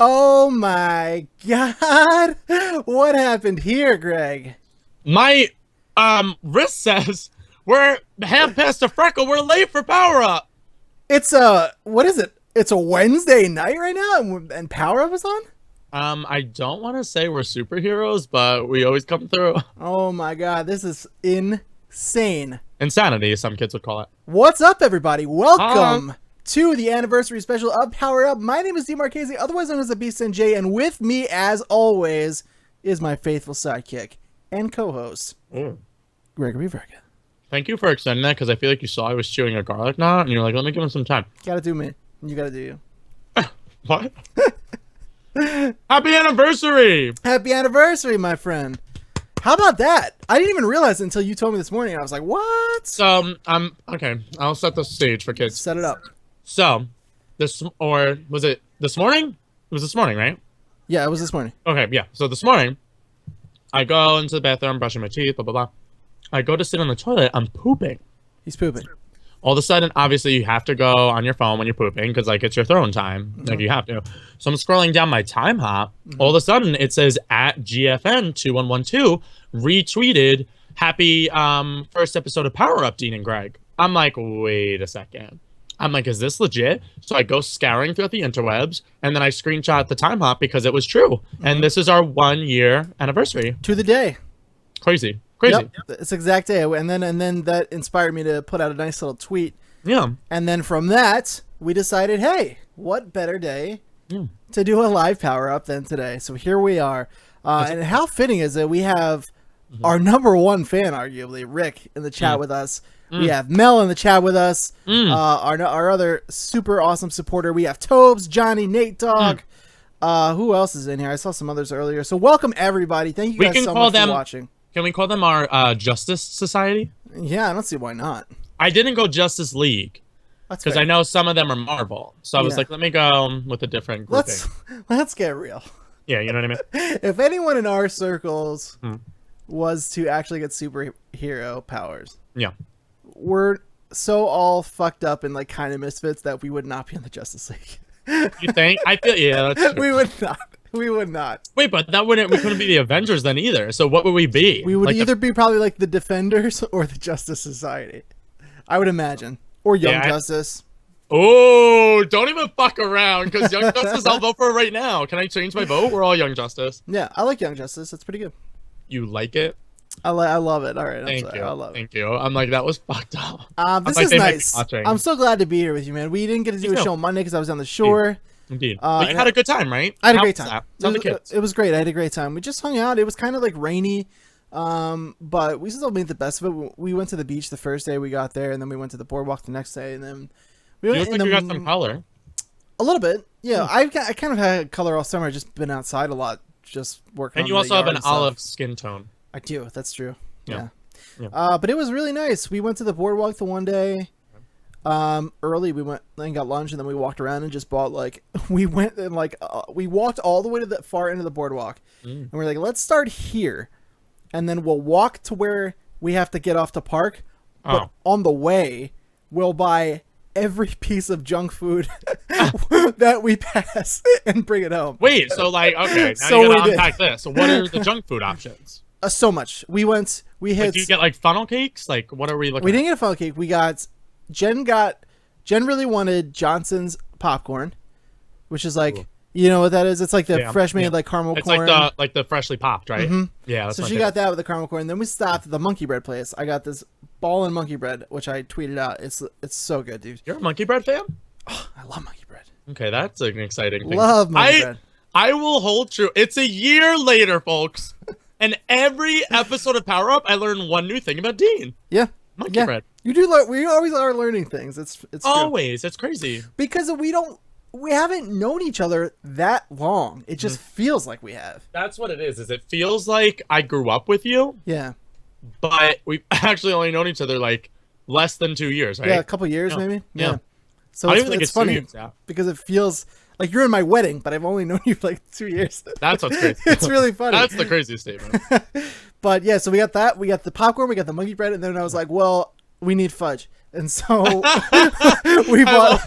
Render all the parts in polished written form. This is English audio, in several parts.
Oh my God. What happened here, Greg? My wrist says we're half past a freckle. We're late for power up. What is it? It's a Wednesday night right now and Power Up is on? I don't want to say we're superheroes, but we always come through. Oh my God, this is insane. Insanity, some kids would call it. What's up, everybody? Welcome to the anniversary special of Power Up. My name is D. Marchese, otherwise known as the Beast and J, and with me, as always, is my faithful sidekick and co-host, Gregory Verga. Thank you for extending that, because I feel like you saw I was chewing a garlic knot, and you're like, let me give him some time. Gotta do me. You gotta do you. What? Happy anniversary! Happy anniversary, my friend. How about that? I didn't even realize it until you told me this morning. I was like, what? So, okay, I'll set the stage for kids. Set it up. So, was it this morning? It was this morning, right? Yeah, it was this morning. Okay, yeah. So this morning, I go into the bathroom, brushing my teeth, blah, blah, blah. I go to sit on the toilet. I'm pooping. He's pooping. All of a sudden, obviously, you have to go on your phone when you're pooping because, like, it's your throne time. Like, you have to. So I'm scrolling down my time hop. All of a sudden, it says at GFN2112 retweeted happy first episode of Power Up, Dean and Greg. I'm like, wait a second. I'm like, is this legit? So I go scouring throughout the interwebs, and then I screenshot the time hop because it was true. And this is our 1 year anniversary. To the day. Crazy. Yep, it's exact day. And then that inspired me to put out a nice little tweet. Yeah. And then from that, we decided, hey, what better day to do a live Power Up than today? So here we are. And how fitting is it? We have our number one fan, arguably, Rick, in the chat with us. We have Mel in the chat with us. Our other super awesome supporter. We have Tobes, Johnny, Nate Dogg. Who else is in here? I saw some others earlier. So welcome, everybody. Thank you guys so much for watching. Can we call them our Justice Society? Yeah, I don't see why not. I didn't go Justice League because I know some of them are Marvel. So I was like, let me go with a different grouping. Let's get real. Yeah, you know what I mean? If anyone in our circles was to actually get superhero powers, we're so all fucked up and like kind of misfits that we would not be in the Justice League. You think? I feel that's true. We would not. We would not. Wait, but we couldn't be the Avengers then either. So what would we be? We would like either be probably like the Defenders or the Justice Society. I would imagine. Or Young Justice. Oh, don't even fuck around because Young Justice I'll vote for right now. Can I change my vote? We're all Young Justice. Yeah, I like Young Justice. It's pretty good. You like it? I love it. All right. Thank you. I love it. Thank you. I'm like, that was fucked up. This is nice. I'm so glad to be here with you, man. We didn't get to do a show on Monday because I was on the shore. Indeed. But you had a good time, right? I had a great time. It was great. I had a great time. We just hung out. It was kind of like rainy, but we still made the best of it. We went to the beach the first day we got there, and then we went to the boardwalk the next day, and then we went. You got some color. A little bit, yeah. I kind of had color all summer. I've just been outside a lot, just working. And you also have an olive skin tone. I do. That's true. Yeah. But it was really nice. We went to the boardwalk the one day. Early we went and got lunch, and then we walked around and just bought we walked all the way to the far end of the boardwalk, and we're like, let's start here, and then we'll walk to where we have to get off to park. But on the way, we'll buy every piece of junk food that we pass and bring it home. Wait, so okay, now so you gotta unpack this. So what are the junk food options? So much. We hit. Do you get funnel cakes? What are we looking? We didn't get a funnel cake. We got. Jen really wanted Johnson's popcorn, which is you know what that is? It's like the fresh made caramel corn. It's like the freshly popped, right? Yeah. That's so she got that with the caramel corn. And then we stopped at the monkey bread place. I got this ball and monkey bread, which I tweeted out. It's so good, dude. You're a monkey bread fan? Oh, I love monkey bread. Okay, that's an exciting thing. Love monkey bread. I will hold true. It's a year later, folks, and every episode of Power Up, I learn one new thing about Dean. Yeah. Monkey bread. You do learn. We always are learning things. It's always true. It's crazy because we haven't known each other that long. It just feels like we have. That's what it is. It feels like I grew up with you. Yeah. But we've actually only known each other less than 2 years, right? Yeah, a couple years maybe. Yeah. So I don't even think it's funny 2 years, because it feels like you're in my wedding, but I've only known you for 2 years. That's what's crazy. It's really funny. That's the craziest statement. But yeah, so we got that. We got the popcorn. We got the monkey bread, and then I was like, well, we need fudge. And so we bought.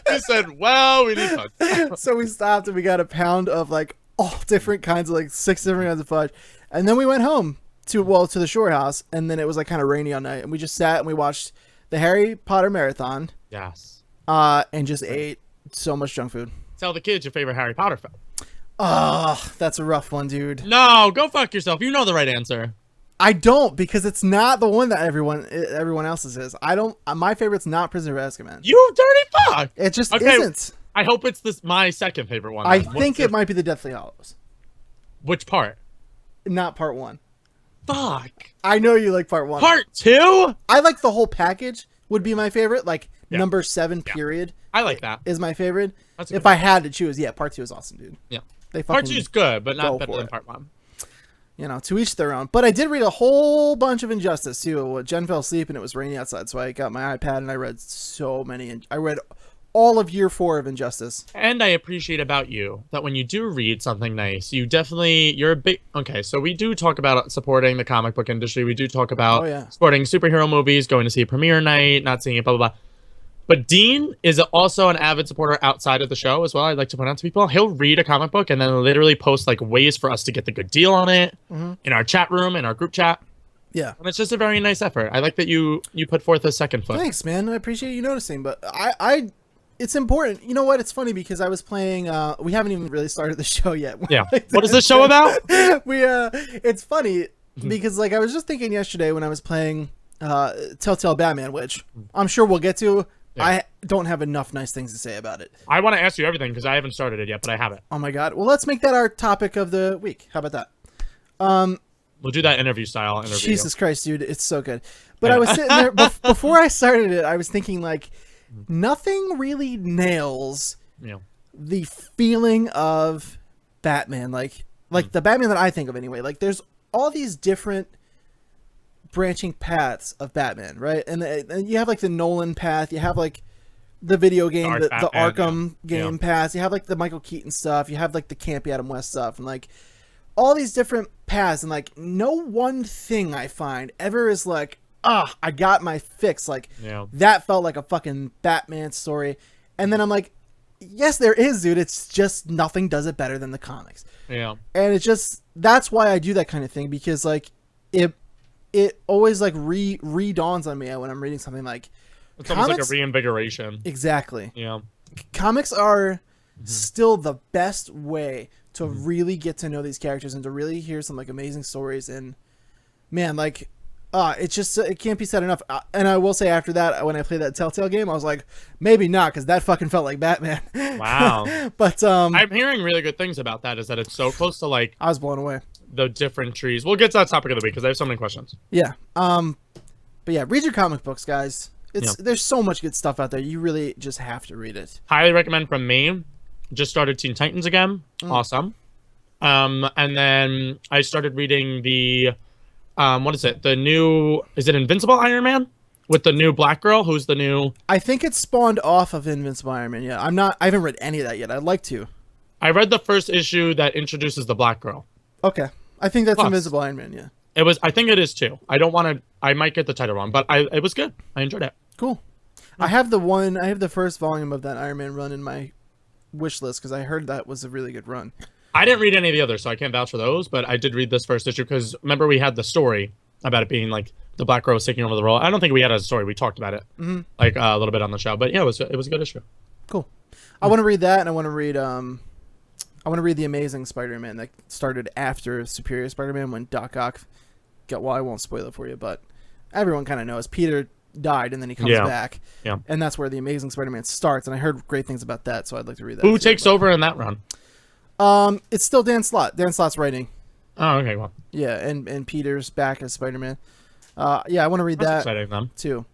He said, "Well, we need fudge." So we stopped and we got a pound of like all different kinds of like 6 different kinds of fudge, and then we went home to the shore house, and then it was like kind of rainy all night, and we just sat and we watched the Harry Potter marathon. Yes. And just ate so much junk food. Tell the kids your favorite Harry Potter film. That's a rough one, dude. No, go fuck yourself. You know the right answer. I don't, because it's not the one that everyone else's is. I don't. My favorite's not Prisoner of Azkaban. You dirty fuck. It just isn't. I hope it's my second favorite one. I think it might be the Deathly Hallows. Which part? Not part 1. Fuck. I know you like part 1. Part 2? I like the whole package. Would be my favorite. Like number 7 period. I like that. Is my favorite. If one. I had to choose, part 2 is awesome, dude. Yeah. Part 2 is good, but not better than part 1. You know, to each their own. But I did read a whole bunch of Injustice too. Jen fell asleep and it was rainy outside, so I got my iPad and I read so many. I read all of year 4 of Injustice. And I appreciate about you that when you do read something nice, you're a big. Okay, so we do talk about supporting the comic book industry. We do talk about supporting superhero movies, going to see a premiere night, not seeing it, blah blah blah. But Dean is also an avid supporter outside of the show as well. I'd like to point out to people, he'll read a comic book and then literally post like ways for us to get the good deal on it in our chat room, in our group chat. Yeah. And it's just a very nice effort. I like that you put forth a second foot. Thanks, man. I appreciate you noticing. But I it's important. You know what? It's funny because I was playing, we haven't even really started the show yet. Yeah. What is this show about? It's funny because like I was just thinking yesterday when I was playing Telltale Batman, which I'm sure we'll get to. Yeah. I don't have enough nice things to say about it. I want to ask you everything because I haven't started it yet, but I have it. Oh my god. Well, let's make that our topic of the week. How about that? We'll do that interview style interview. Jesus Christ, dude. It's so good. But I was sitting there, before I started it, I was thinking like, nothing really nails the feeling of Batman. Like the Batman that I think of anyway. Like there's all these different branching paths of Batman, right? And you have like the Nolan path, you have like the video game, the Arkham game path, you have like the Michael Keaton stuff, you have like the campy Adam West stuff, and like all these different paths, and like no one thing I find ever is like, I got my fix. Like that felt like a fucking Batman story. And then I'm like, yes, there is, dude. It's just nothing does it better than the comics. Yeah. And it's just, that's why I do that kind of thing, because like it always like re-dawns on me when I'm reading something like it's almost like a reinvigoration. Exactly. Yeah. Comics are still the best way to really get to know these characters and to really hear some like amazing stories. And man, like, it's just, it can't be said enough. And I will say after that, when I played that Telltale game, I was like, maybe not, because that fucking felt like Batman. Wow. But I'm hearing really good things about that. Is that it's so close to like I was blown away. The different trees. We'll get to that topic of the week because I have so many questions. Yeah. But yeah, read your comic books, guys. There's so much good stuff out there. You really just have to read it. Highly recommend from me. Just started Teen Titans again. Awesome. And then I started reading the what is it? The new, is it Invincible Iron Man? With the new black girl, who's the new... I think it spawned off of Invincible Iron Man, yeah. I haven't read any of that yet. I'd like to. I read the first issue that introduces the black girl. Okay. I think that's Invincible Iron Man, yeah. I think it is too. I might get the title wrong, but it was good. I enjoyed it. Cool. I have the first volume of that Iron Man run in my wish list because I heard that was a really good run. I didn't read any of the others, so I can't vouch for those, but I did read this first issue because remember we had the story about it being like the black girl was taking over the role. I don't think we had a story. We talked about it like a little bit on the show, but yeah, it was a good issue. Cool. I want to read that, and I want to read the Amazing Spider-Man that started after Superior Spider-Man when Doc Ock got. Well, I won't spoil it for you, but everyone kind of knows Peter died and then he comes back. Yeah. And that's where the Amazing Spider-Man starts, and I heard great things about that, so I'd like to read that. Who takes over in that run? It's still Dan Slott. Dan Slott's writing. Oh, okay, well. Yeah, and Peter's back as Spider-Man. Yeah, I want to read that exciting, too.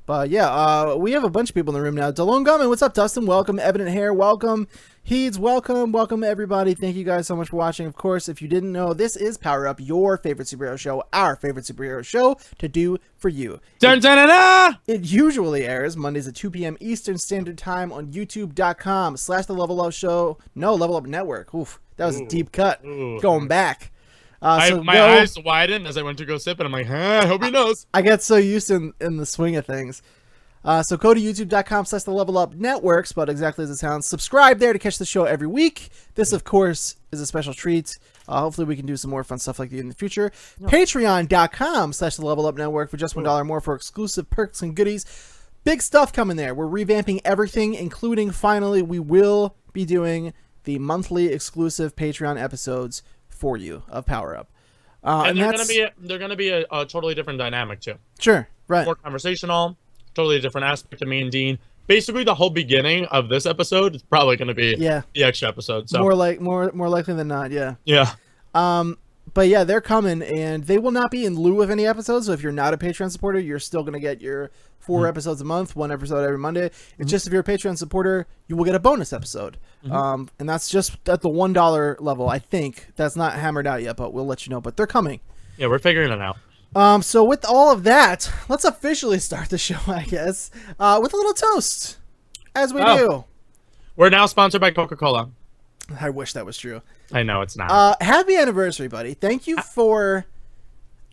But yeah, we have a bunch of people in the room now. DeLone Gumman, what's up, Dustin? Welcome. Evident Hair, welcome. Heeds, welcome. Welcome, everybody. Thank you guys so much for watching. Of course, if you didn't know, this is Power Up, your favorite superhero show, our favorite superhero show to do for you. Dun, dun, dun, dun! It usually airs Mondays at 2 p.m. Eastern Standard Time on youtube.com/The Level Up Show. No, Level Up Network. Oof, that was a deep cut. Going back. My eyes widened as I went to go sip, and I'm like, I hope he knows. I get so used in the swing of things. So go to youtube.com/the Level Up Network, spelled exactly as it sounds. Subscribe there to catch the show every week. This, of course, is a special treat. Hopefully we can do some more fun stuff like that in the future. Yep. Patreon.com/the Level Up Network for just $1 more for exclusive perks and goodies. Big stuff coming there. We're revamping everything, including, finally, we will be doing the monthly exclusive Patreon episodes for you of Power Up. And they're gonna be a totally different dynamic too. Sure, right. More conversational, totally different aspect of me and Dean. Basically, the whole beginning of this episode is probably gonna be the extra episode. So more likely than not, yeah. Yeah. But yeah, they're coming, and they will not be in lieu of any episodes. So if you're not a Patreon supporter, you're still gonna get your 4 episodes a month, 1 episode every Monday. It's just if you're a Patreon supporter, you will get a bonus episode. And that's just at the $1 level, I think. That's not hammered out yet, but we'll let you know. But they're coming. Yeah, we're figuring it out. So with all of that, let's officially start the show, I guess, with a little toast, as we do. We're now sponsored by Coca-Cola. I wish that was true. I know it's not. Happy anniversary, buddy. Thank you for...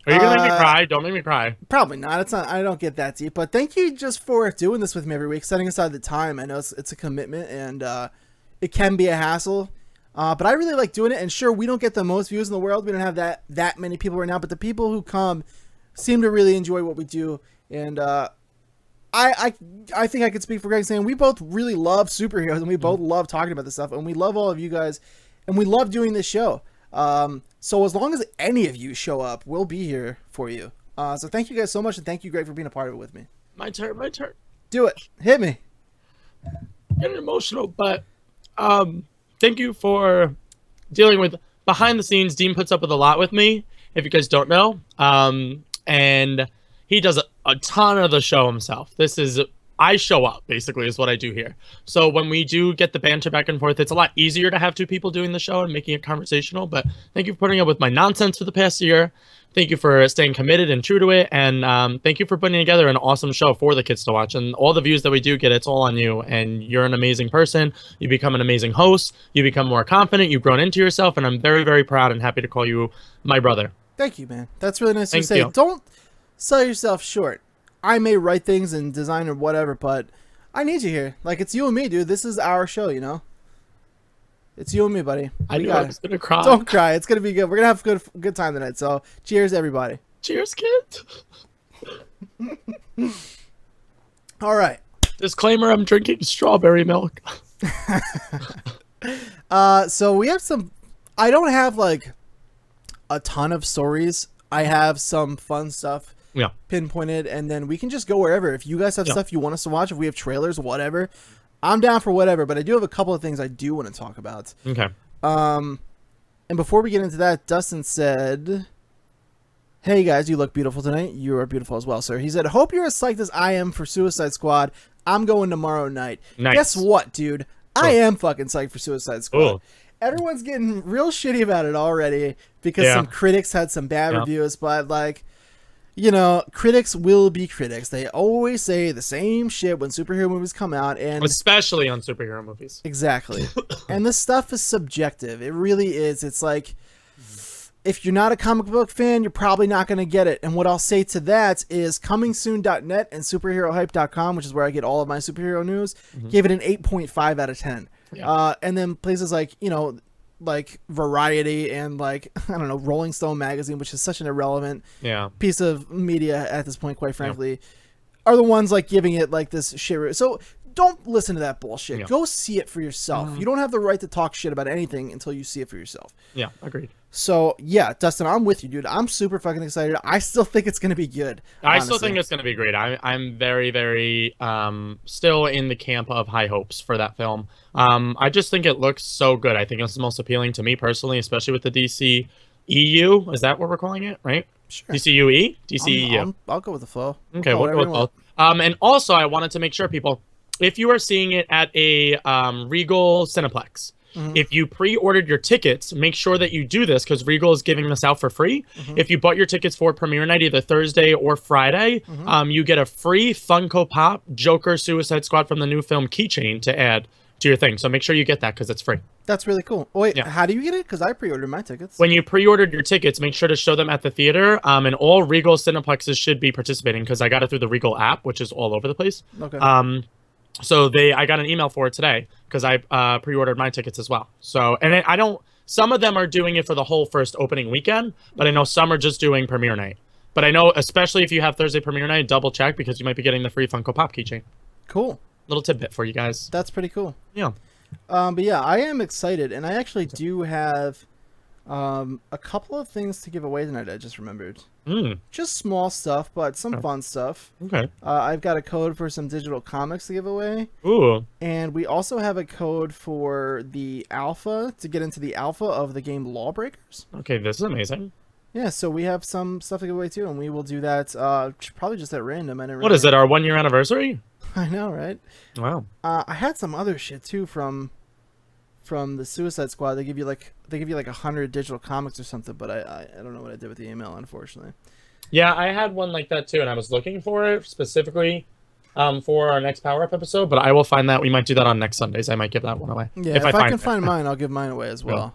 Are you gonna make me cry? Don't make me cry. Probably not. It's not. I don't get that deep. But thank you just for doing this with me every week, setting aside the time. I know it's a commitment, and it can be a hassle. But I really like doing it. And sure, we don't get the most views in the world. We don't have that many people right now. But the people who come seem to really enjoy what we do. And I think I could speak for Greg saying we both really love superheroes, and we both love talking about this stuff, and we love all of you guys, and we love doing this show. So as long as any of you show up, we'll be here for you. So thank you guys so much, and thank you, Greg, for being a part of it with me. My turn. Do it. Hit me. Getting emotional, but thank you for dealing with behind the scenes. Dean puts up with a lot with me, if you guys don't know. And he does a ton of the show himself. I show up, basically, is what I do here. So when we do get the banter back and forth, it's a lot easier to have 2 people doing the show and making it conversational. But thank you for putting up with my nonsense for the past year. Thank you for staying committed and true to it. And thank you for putting together an awesome show for the kids to watch. And all the views that we do get, it's all on you. And you're an amazing person. You become an amazing host. You become more confident. You've grown into yourself. And I'm very, very proud and happy to call you my brother. Thank you, man. That's really nice to say. Don't sell yourself short. I may write things and design or whatever, but I need you here. Like, it's you and me, dude. This is our show, you know? It's you and me, buddy. I knew I was going to cry. Don't cry. It's going to be good. We're going to have a good time tonight. So, cheers, everybody. Cheers, kids. All right. Disclaimer, I'm drinking strawberry milk. So, we have some... I don't have, like, a ton of stories. I have some fun stuff. Yeah. Pinpointed, and then we can just go wherever. If you guys have stuff you want us to watch, if we have trailers, whatever, I'm down for whatever. But I do have a couple of things I do want to talk about. Okay. And before we get into that, Dustin said, "Hey guys, you look beautiful tonight. You are beautiful as well, sir." He said, "Hope you're as psyched as I am for Suicide Squad. I'm going tomorrow night." Nice. Guess what, dude? I am fucking psyched for Suicide Squad. Ooh. Everyone's getting real shitty about it already because some critics had some bad reviews, but like. You know, critics will be critics. They always say the same shit when superhero movies come out, and especially on superhero movies. Exactly. And this stuff is subjective. It really is. It's like, if you're not a comic book fan, you're probably not going to get it. And what I'll say to that is comingsoon.net and superherohype.com, which is where I get all of my superhero news, gave it an 8.5 out of 10. Yeah. And then places like, you know, like Variety and like, I don't know, Rolling Stone magazine, which is such an irrelevant piece of media at this point, quite frankly, are the ones like giving it like this shit. So don't listen to that bullshit. Go see it for yourself. You don't have the right to talk shit about anything until you see it for yourself. Yeah, agreed. So yeah, Dustin, I'm with you, dude. I'm super fucking excited. I still think it's gonna be good. I still think it's gonna be great. I'm very, very still in the camp of high hopes for that film. I just think it looks so good. I think it's the most appealing to me personally, especially with the DC EU. Is that what we're calling it, right? Sure. DCUE? DCEU. I'll go with the flow. Okay, we'll go with both. And also, I wanted to make sure, people, if you are seeing it at a Regal Cineplex, if you pre-ordered your tickets, make sure that you do this because Regal is giving this out for free. If you bought your tickets for premiere night, either Thursday or Friday, you get a free Funko Pop Joker Suicide Squad from the new film keychain to add to your thing. So make sure you get that because it's free. That's really cool. Oh, wait, how do you get it? Because I pre-ordered my tickets. When you pre-ordered your tickets, make sure to show them at the theater. And all Regal Cineplexes should be participating because I got it through the Regal app, which is all over the place. Okay. So I got an email for it today because I pre-ordered my tickets as well. So, and I don't. Some of them are doing it for the whole first opening weekend, but I know some are just doing premiere night. But I know, especially if you have Thursday premiere night, double check because you might be getting the free Funko Pop keychain. Cool. Little tidbit for you guys. That's pretty cool. Yeah. But yeah, I am excited, and I actually do have a couple of things to give away tonight. I just remembered. Just small stuff, but some fun stuff. Okay. I've got a code for some digital comics to give away. Ooh. And we also have a code for the alpha to get into the alpha of the game Lawbreakers. Okay, this is amazing. Yeah, so we have some stuff to give away too, and we will do that probably just at random. I never. What is it? Our 1 year anniversary? I know, right? Wow. I had some other shit too from the Suicide Squad. They give you like 100 digital comics or something, but I don't know what I did with the email, unfortunately. Yeah, I had one like that too, and I was looking for it specifically for our next Power Up episode, but I will find that. We might do that on next Sundays. I might give that one away. Yeah, if I can find mine, I'll give mine away as well.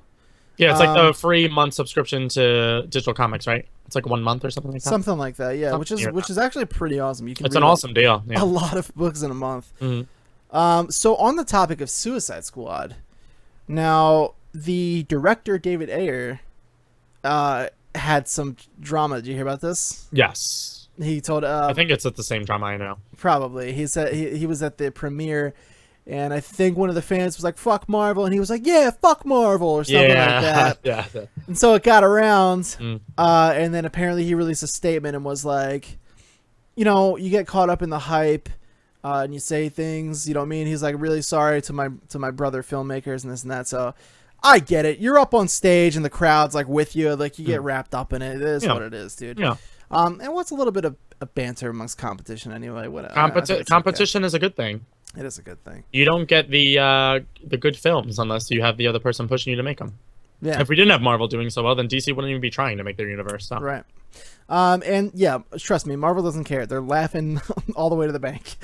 Yeah, it's like the free month subscription to digital comics, right? It's like 1 month or something like that. Something like that, yeah. Which is actually pretty awesome. You can It's an awesome deal. a Yeah. lot of books in a month. Mm-hmm. So on the topic of Suicide Squad, now the director David Ayer had some drama. Did you hear about this? Yes. He told. I think it's at the same drama I know. Probably. He said he was at the premiere. And I think one of the fans was like, "Fuck Marvel," and he was like, "Yeah, fuck Marvel," or something like that. Yeah. And so it got around, and then apparently he released a statement and was like, "You know, you get caught up in the hype, and you say things, you know what I mean?" He's like, "Really sorry to my brother filmmakers and this and that." So I get it. You're up on stage and the crowd's like with you, like you get wrapped up in it. It is what it is, dude. Yeah. And what's a little bit of a banter amongst competition anyway? Whatever. Competition is a good thing. It is a good thing. You don't get the good films unless you have the other person pushing you to make them. Yeah. If we didn't have Marvel doing so well, then DC wouldn't even be trying to make their universe. So. Right. And yeah, trust me, Marvel doesn't care. They're laughing all the way to the bank.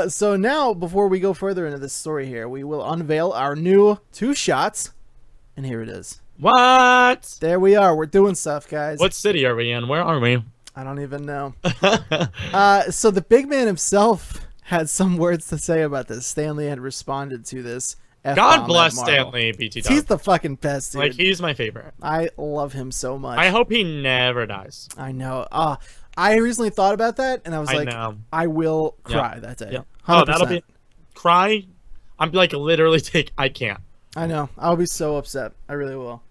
So now, before we go further into this story here, we will unveil our new 2 shots. And here it is. What? There we are. We're doing stuff, guys. What city are we in? Where are we? I don't even know. So the big man himself had some words to say about this. Stanley had responded to this. God bless Stanley, BT Dub. He's the fucking best, dude. Like, he's my favorite. I love him so much. I hope he never dies. I know. I recently thought about that, and I was like, I will cry that day. 100%. Oh, that'll be... Cry? I'm like, literally I can't. I know. I'll be so upset. I really will.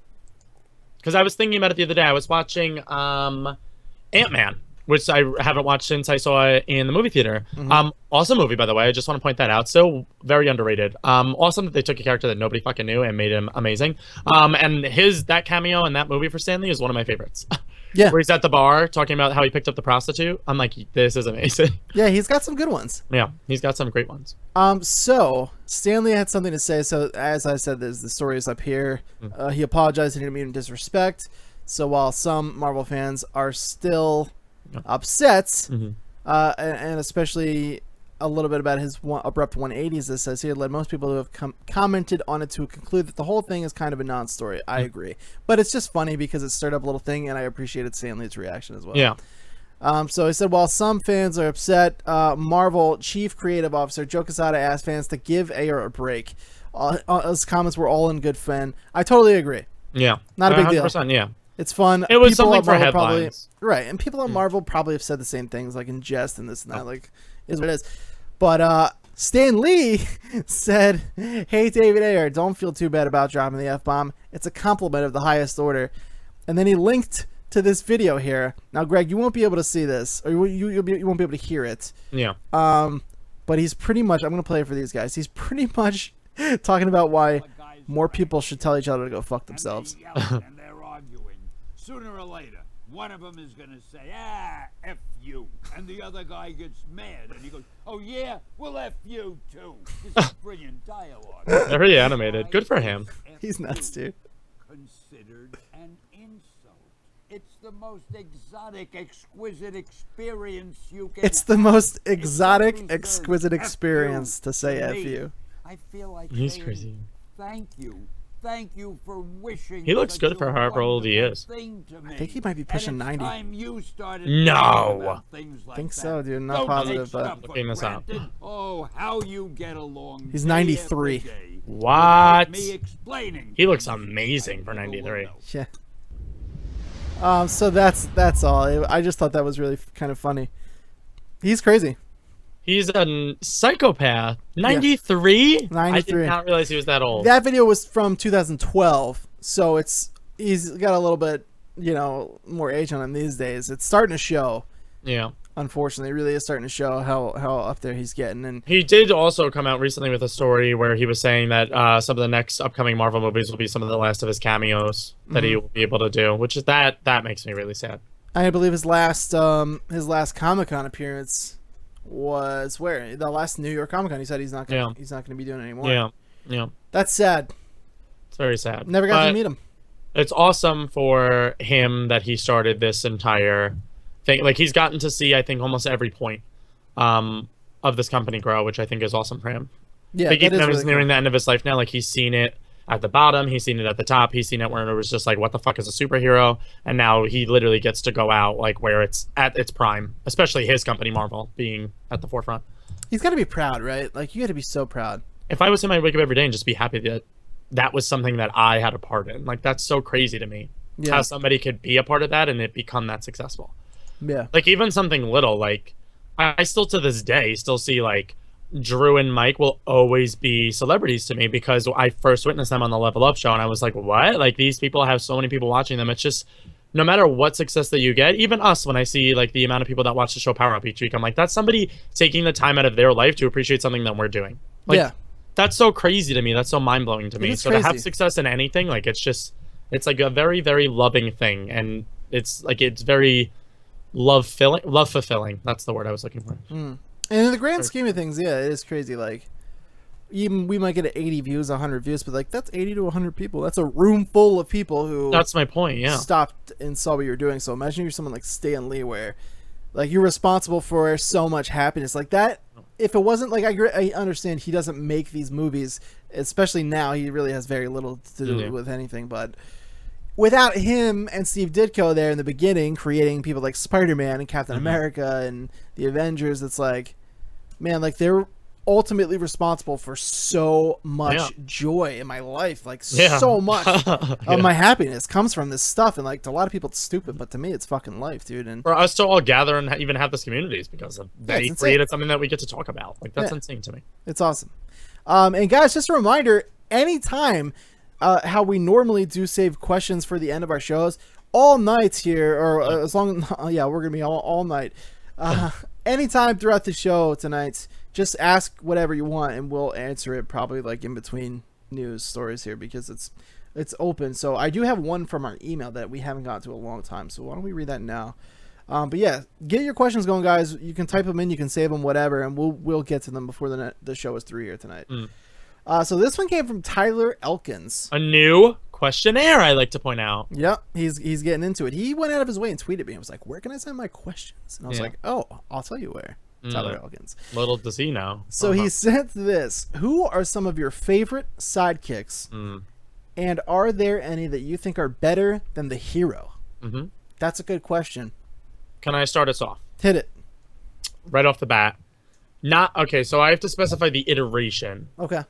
Because I was thinking about it the other day. I was watching Ant-Man, which I haven't watched since I saw it in the movie theater. Awesome movie, by the way. I just want to point that out. So very underrated. Awesome that they took a character that nobody fucking knew and made him amazing. And that cameo in that movie for Stanley is one of my favorites. Yeah. Where he's at the bar talking about how he picked up the prostitute. I'm like, this is amazing. Yeah, he's got some good ones. Yeah, he's got some great ones. So Stanley had something to say. So as I said, the story is up here. He apologized. He didn't mean disrespect. So while some Marvel fans are still upset, and especially a little bit about his abrupt 180s, this says here, led most people who have commented on it to conclude that the whole thing is kind of a non-story. I agree. But it's just funny because it stirred up a little thing, and I appreciated Stanley's reaction as well. Yeah. So he said, while some fans are upset, Marvel Chief Creative Officer Joe Quesada asked fans to give Ayer a break. His comments were all in good fun. I totally agree. Yeah. Not a big deal. Yeah. It's fun. It was something for headlines. Right, and people at Marvel probably have said the same things, like in jest and this and that, like, is what it is. But Stan Lee said, "Hey, David Ayer, don't feel too bad about dropping the F-bomb. It's a compliment of the highest order." And then he linked to this video here. Now, Greg, you won't be able to see this, or you won't be able to hear it. Yeah. But he's pretty much, I'm going to play it for these guys. He's pretty much talking about why more people should tell each other to go fuck themselves. And they're arguing. Sooner or later, one of them is going to say, F you. And the other guy gets mad and he goes, oh yeah, well F you too. This is brilliant dialogue. They're really animated. Good for him. He's nuts, dude. Considered an insult. It's the most exotic, exquisite experience you can. It's the most exotic, It exquisite says experience to say to F me. you. I feel like He's saying, crazy. Thank you. Thank you for wishing. He looks such good a for however old he wonderful is. thing to me. I think he might be pushing And it's 90. time you started No. thinking about things like Think that. so, dude. Not Don't positive, take but- stuff for Looking this up. granted. Oh, how you get along. He's day 93. after day What? without Me explaining. He looks things amazing I for never will 93. know. Yeah. So that's all. I just thought that was really kind of funny. He's crazy. He's a psychopath. 93? 93. I did not realize he was that old. That video was from 2012, so he's got a little bit, more age on him these days. It's starting to show. Yeah. Unfortunately, it really is starting to show how up there he's getting. And He did also come out recently with a story where he was saying that some of the next upcoming Marvel movies will be some of the last of his cameos that he will be able to do, which is that makes me really sad. I believe his last Comic-Con appearance was where? The last New York Comic-Con. He said he's not going to be doing it anymore. Yeah. Yeah. That's sad. It's very sad. Never got But to meet him. It's awesome for him that he started this entire thing. Like, he's gotten to see, I think, almost every point of this company grow, which I think is awesome for him. Yeah, Like, that even is though he's really nearing cool. the end of his life now, like, he's seen it at the bottom, he's seen it at the top, he's seen it where it was just like, what the fuck is a superhero? And now he literally gets to go out like where it's at its prime, especially his company Marvel being at the forefront. He's got to be proud, right? Like, you got to be so proud. If I was him, I'd wake up every day and just be happy that that was something that I had a part in. Like, that's so crazy to me. Yeah. How somebody could be a part of that and it become that successful. Yeah. Like, even something little, like, I still to this day still see, like, Drew and Mike will always be celebrities to me because I first witnessed them on the Level Up show and I was like, what? Like, these people have so many people watching them. It's just, no matter what success that you get, even us, when I see like the amount of people that watch the show Power Up each week, I'm like, that's somebody taking the time out of their life to appreciate something that we're doing. Like, Yeah. that's so crazy to me. That's so mind blowing to me. is So to have crazy. success in anything, like, it's like a very, very loving thing. And it's very love fulfilling. That's the word I was looking for. And in the grand scheme of things, yeah, it is crazy. Like, even we might get 80 views, 100 views, but like, that's 80 to 100 people. That's a room full of people who That's my point. Yeah. stopped and saw what you're doing. So imagine you're someone like Stan Lee, where like you're responsible for so much happiness like that. If it wasn't like, I understand he doesn't make these movies, especially now. He really has very little to do with anything. But without him and Steve Ditko there in the beginning, creating people like Spider-Man and Captain America and the Avengers, it's like, man, like they're ultimately responsible for so much joy in my life. Like so much of my happiness comes from this stuff. And like, to a lot of people it's stupid, but to me it's fucking life, dude. And For us to all gather and even have this communities because of Yeah, they it's insane. created something that we get to talk about. Like, that's Yeah. insane to me. it's awesome. And guys, just a reminder, anytime how we normally do save questions for the end of our shows, all nights here, or as long we're gonna be all night. Anytime throughout the show tonight, just ask whatever you want and we'll answer it, probably like in between news stories here, because it's open. So I do have one from our email that we haven't got to a long time, so why don't we read that now? But yeah, get your questions going, guys. You can type them in, you can save them, whatever, and we'll get to them before the show is through here tonight. So this one came from Tyler Elkins. A new questionnaire, I like to point out. Yep, he's getting into it. He went out of his way and tweeted me. I was like, "Where can I send my questions?" And I was like, "Oh, I'll tell you where." Tyler Elkins. Little does he know. So he sent this: who are some of your favorite sidekicks, and are there any that you think are better than the hero? That's a good question. Can I start us off? Hit it. Right off the bat. So I have to specify the iteration. Okay.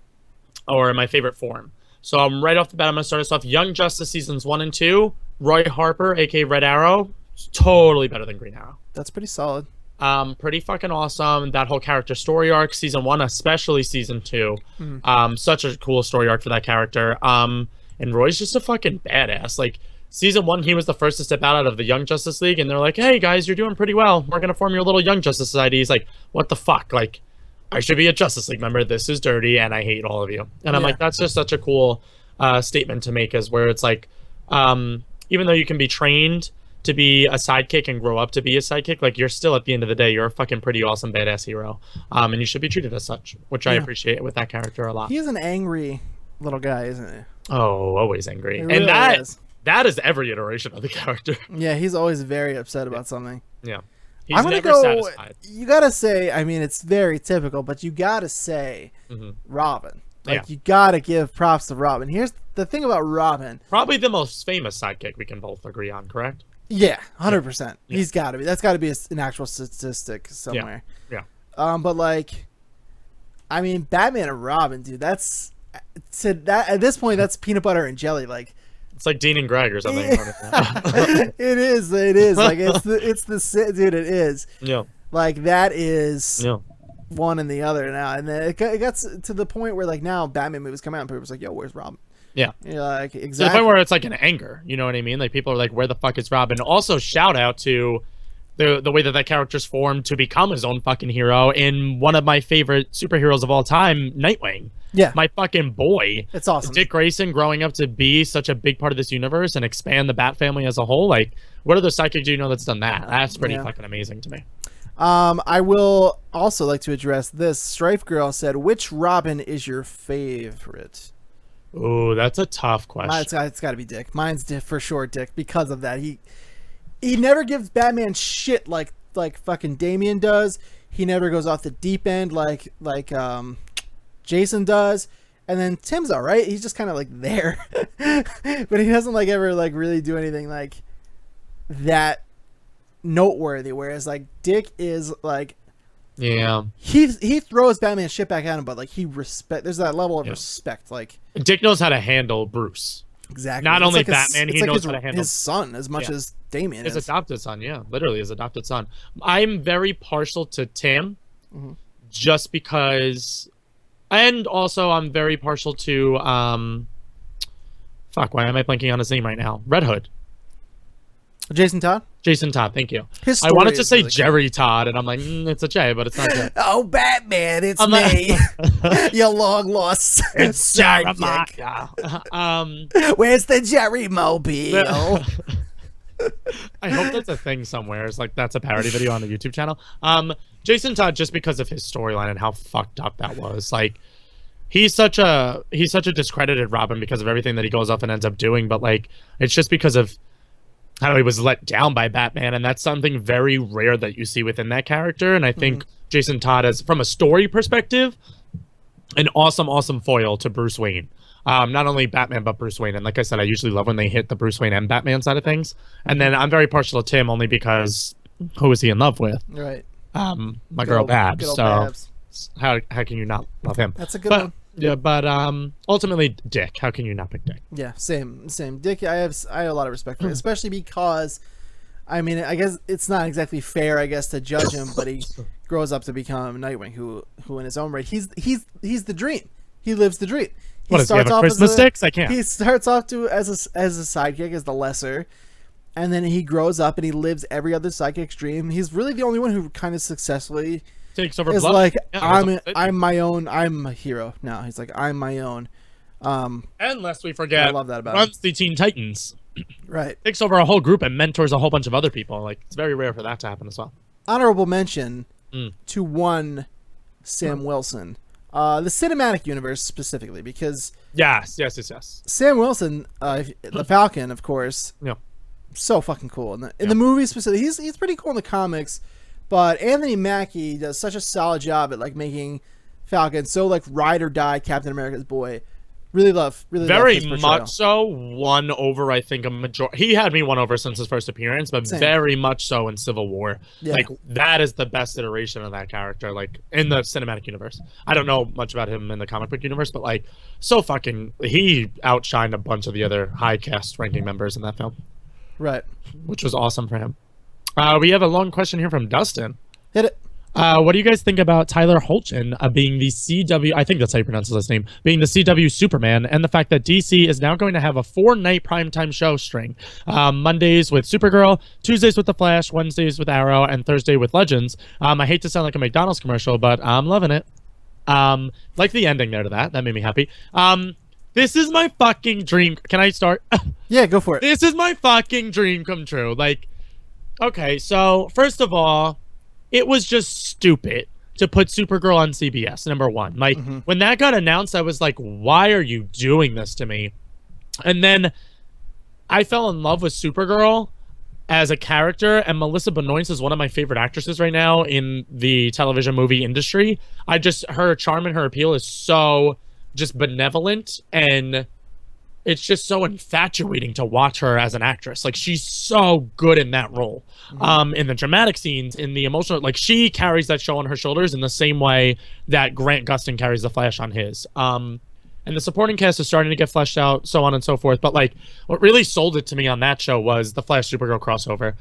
Or my favorite form. So right off the bat, I'm going to start us off. Young Justice Seasons 1 and 2. Roy Harper, a.k.a. Red Arrow. Totally better than Green Arrow. That's pretty solid. Pretty fucking awesome. That whole character story arc, Season 1, especially Season 2. Such a cool story arc for that character. And Roy's just a fucking badass. Like, Season 1, he was the first to step out of the Young Justice League, and they're like, hey, guys, you're doing pretty well. We're going to form your little Young Justice Society. He's like, what the fuck? Like, I should be a Justice League member. This is dirty, and I hate all of you. And I'm like, that's just such a cool statement to make, is where it's like, even though you can be trained to be a sidekick and grow up to be a sidekick, like, you're still, at the end of the day, you're a fucking pretty awesome, badass hero. And you should be treated as such, which I appreciate with that character a lot. He is an angry little guy, isn't he? Oh, always angry. He And really that is. that is every iteration of the character. Yeah, he's always very upset about something. Yeah. He's I'm gonna never go. satisfied. You gotta say. I mean, it's very typical, but you gotta say Robin. Like you gotta give props to Robin. Here's the thing about Robin. Probably the most famous sidekick we can both agree on, correct? Yeah, 100%. Yeah. He's got to be. That's got to be an actual statistic somewhere. Yeah. But like, I mean, Batman and Robin, dude. That's at this point, that's peanut butter and jelly. Like, it's like Dean and Greg or something. It is. Like it's the dude. It is. Yeah. Like that is. Yeah. One and the other now, and then it got to the point where like now Batman movies come out and people are like, "Yo, where's Robin?" Yeah, you're like exactly. To the point where it's like an anger, you know what I mean? Like people are like, "Where the fuck is Robin?" Also, shout out to the way that character's formed to become his own fucking hero in one of my favorite superheroes of all time, Nightwing. Yeah, my fucking boy. It's awesome. Dick Grayson growing up to be such a big part of this universe and expand the Bat family as a whole. Like, what other sidekick do you know that's done that? That's pretty fucking amazing to me. I will also like to address this. Strife Girl said, "Which Robin is your favorite?" Oh, that's a tough question. It's got to be Dick. Mine's for sure Dick because of that. He never gives Batman shit like fucking Damian does. He never goes off the deep end like Jason does. And then Tim's all right. He's just kind of like there, but he doesn't like ever like really do anything like that noteworthy, whereas like Dick is like, yeah, he throws Batman shit back at him, but like there's that level of respect. Like Dick knows how to handle Bruce. Exactly. Not it's only like Batman, he knows how to handle his son as much as Damian his is. adopted son. Yeah, literally his adopted son. I'm very partial to Tim, just because, and also I'm very partial to fuck. Why am I blanking on his name right now? Red Hood. Jason Todd? Jason Todd, thank you. I wanted to say really Jerry Todd, and I'm like, it's a J, but it's not J. Oh, Batman, it's me. You long lost sidekick. Where's the Jerry Mobile? I hope that's a thing somewhere. It's like that's a parody video on the YouTube channel. Jason Todd, just because of his storyline and how fucked up that was. Like, he's such a discredited Robin because of everything that he goes off and ends up doing, but like it's just because of how he was let down by Batman, and that's something very rare that you see within that character. And I think Jason Todd is, from a story perspective, an awesome foil to Bruce Wayne. Not only Batman, but Bruce Wayne. And like I said, I usually love when they hit the Bruce Wayne and Batman side of things. And then I'm very partial to Tim only because who is he in love with? Right. My girl Babs. So Babs. how can you not love him? That's a good one. Yeah, but ultimately Dick. How can you not pick Dick? Yeah, same. Dick, I have a lot of respect for him, especially because, I mean, I guess it's not exactly fair, I guess, to judge him, but he grows up to become Nightwing, who in his own right, he's the dream. He lives the dream. What does he have a Christmas sticks? I can't. He starts off as a sidekick, as the lesser, and then he grows up and he lives every other sidekick's dream. He's really the only one who kind of successfully takes over. It's like I'm my own. I'm a hero now. He's like I'm my own. And lest we forget, I love that about runs the Teen Titans. Right. Takes over a whole group and mentors a whole bunch of other people. Like it's very rare for that to happen as well. Honorable mention to one Sam Wilson, the cinematic universe specifically, because yes. Sam Wilson, the Falcon, of course. Yeah. So fucking cool in the movie specifically. He's pretty cool in the comics. But Anthony Mackie does such a solid job at like making Falcon so like ride or die Captain America's boy. Really love very love much so. Won over, I think, a majority. He had me won over since his first appearance, but Same. very much so in Civil War. Yeah. Like that is the best iteration of that character, like in the cinematic universe. I don't know much about him in the comic book universe, but like so fucking he outshined a bunch of the other high cast ranking members in that film. Right. Which was awesome for him. We have a long question here from Dustin. Hit it. What do you guys think about Tyler Hoechlin being the CW, I think that's how you pronounce his last name, being the CW Superman, and the fact that DC is now going to have a 4-night primetime show string. Mondays with Supergirl, Tuesdays with The Flash, Wednesdays with Arrow, and Thursday with Legends. I hate to sound like a McDonald's commercial, but I'm loving it. Like the ending there to that. That made me happy. This is my fucking dream. Can I start? Yeah, go for it. This is my fucking dream come true. Like, okay, so first of all, it was just stupid to put Supergirl on CBS, number one. Like, when that got announced, I was like, why are you doing this to me? And then I fell in love with Supergirl as a character, and Melissa Benoist is one of my favorite actresses right now in the television movie industry. Her charm and her appeal is so just benevolent, and it's just so infatuating to watch her as an actress. Like, she's so good in that role. In the dramatic scenes, in the emotional, like, she carries that show on her shoulders in the same way that Grant Gustin carries The Flash on his. And the supporting cast is starting to get fleshed out, so on and so forth. But, like, what really sold it to me on that show was the Flash Supergirl crossover.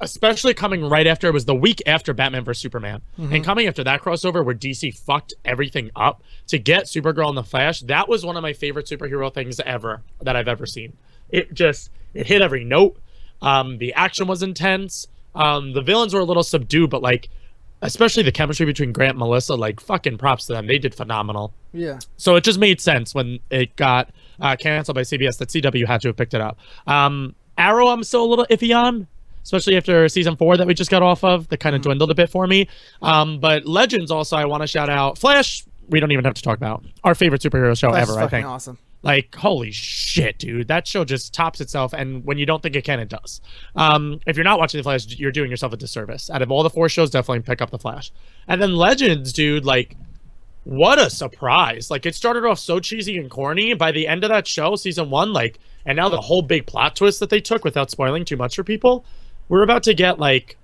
Especially coming right after, it was the week after Batman vs. Superman. And coming after that crossover where DC fucked everything up to get Supergirl and the Flash, that was one of my favorite superhero things ever that I've ever seen. It hit every note. The action was intense. The villains were a little subdued, but, like, especially the chemistry between Grant and Melissa, like, fucking props to them. They did phenomenal. Yeah. So it just made sense when it got canceled by CBS that CW had to have picked it up. Arrow, I'm still a little iffy on, especially after season 4 that we just got off of. That kind of dwindled a bit for me. But Legends also, I want to shout out. Flash, we don't even have to talk about. Our favorite superhero show ever, I think. Awesome. Like, holy shit, dude. That show just tops itself, and when you don't think it can, it does. If you're not watching The Flash, you're doing yourself a disservice. Out of all the 4 shows, definitely pick up The Flash. And then Legends, dude, like, what a surprise. Like, it started off so cheesy and corny. By the end of that show, season 1, like, and now the whole big plot twist that they took, without spoiling too much for people, we're about to get, like,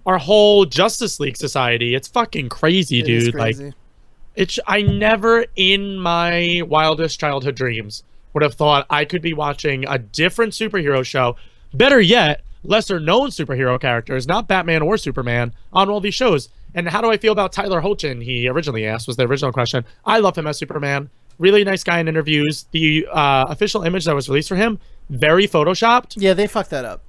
our whole Justice League society. It's fucking crazy, dude. It is crazy. Like, I never in my wildest childhood dreams would have thought I could be watching a different superhero show. Better yet, lesser known superhero characters, not Batman or Superman, on all these shows. And how do I feel about Tyler Hoechlin? He originally asked, was the original question. I love him as Superman. Really nice guy in interviews. The official image that was released for him, very photoshopped. Yeah, they fucked that up.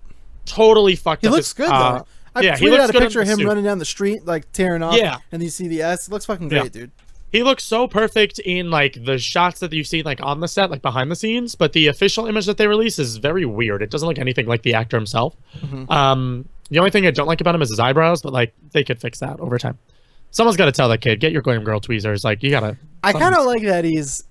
Totally fucked up. He looks good, though. I tweeted out a picture of him running down the street, like, tearing off. Yeah. And you see the S. It looks fucking great, dude. He looks so perfect in, like, the shots that you've seen, like, on the set, like, behind the scenes. But the official image that they release is very weird. It doesn't look anything like the actor himself. The only thing I don't like about him is his eyebrows, but, like, they could fix that over time. Someone's got to tell that kid, get your Goyim Girl tweezers. Like, you gotta... I kind of like that he's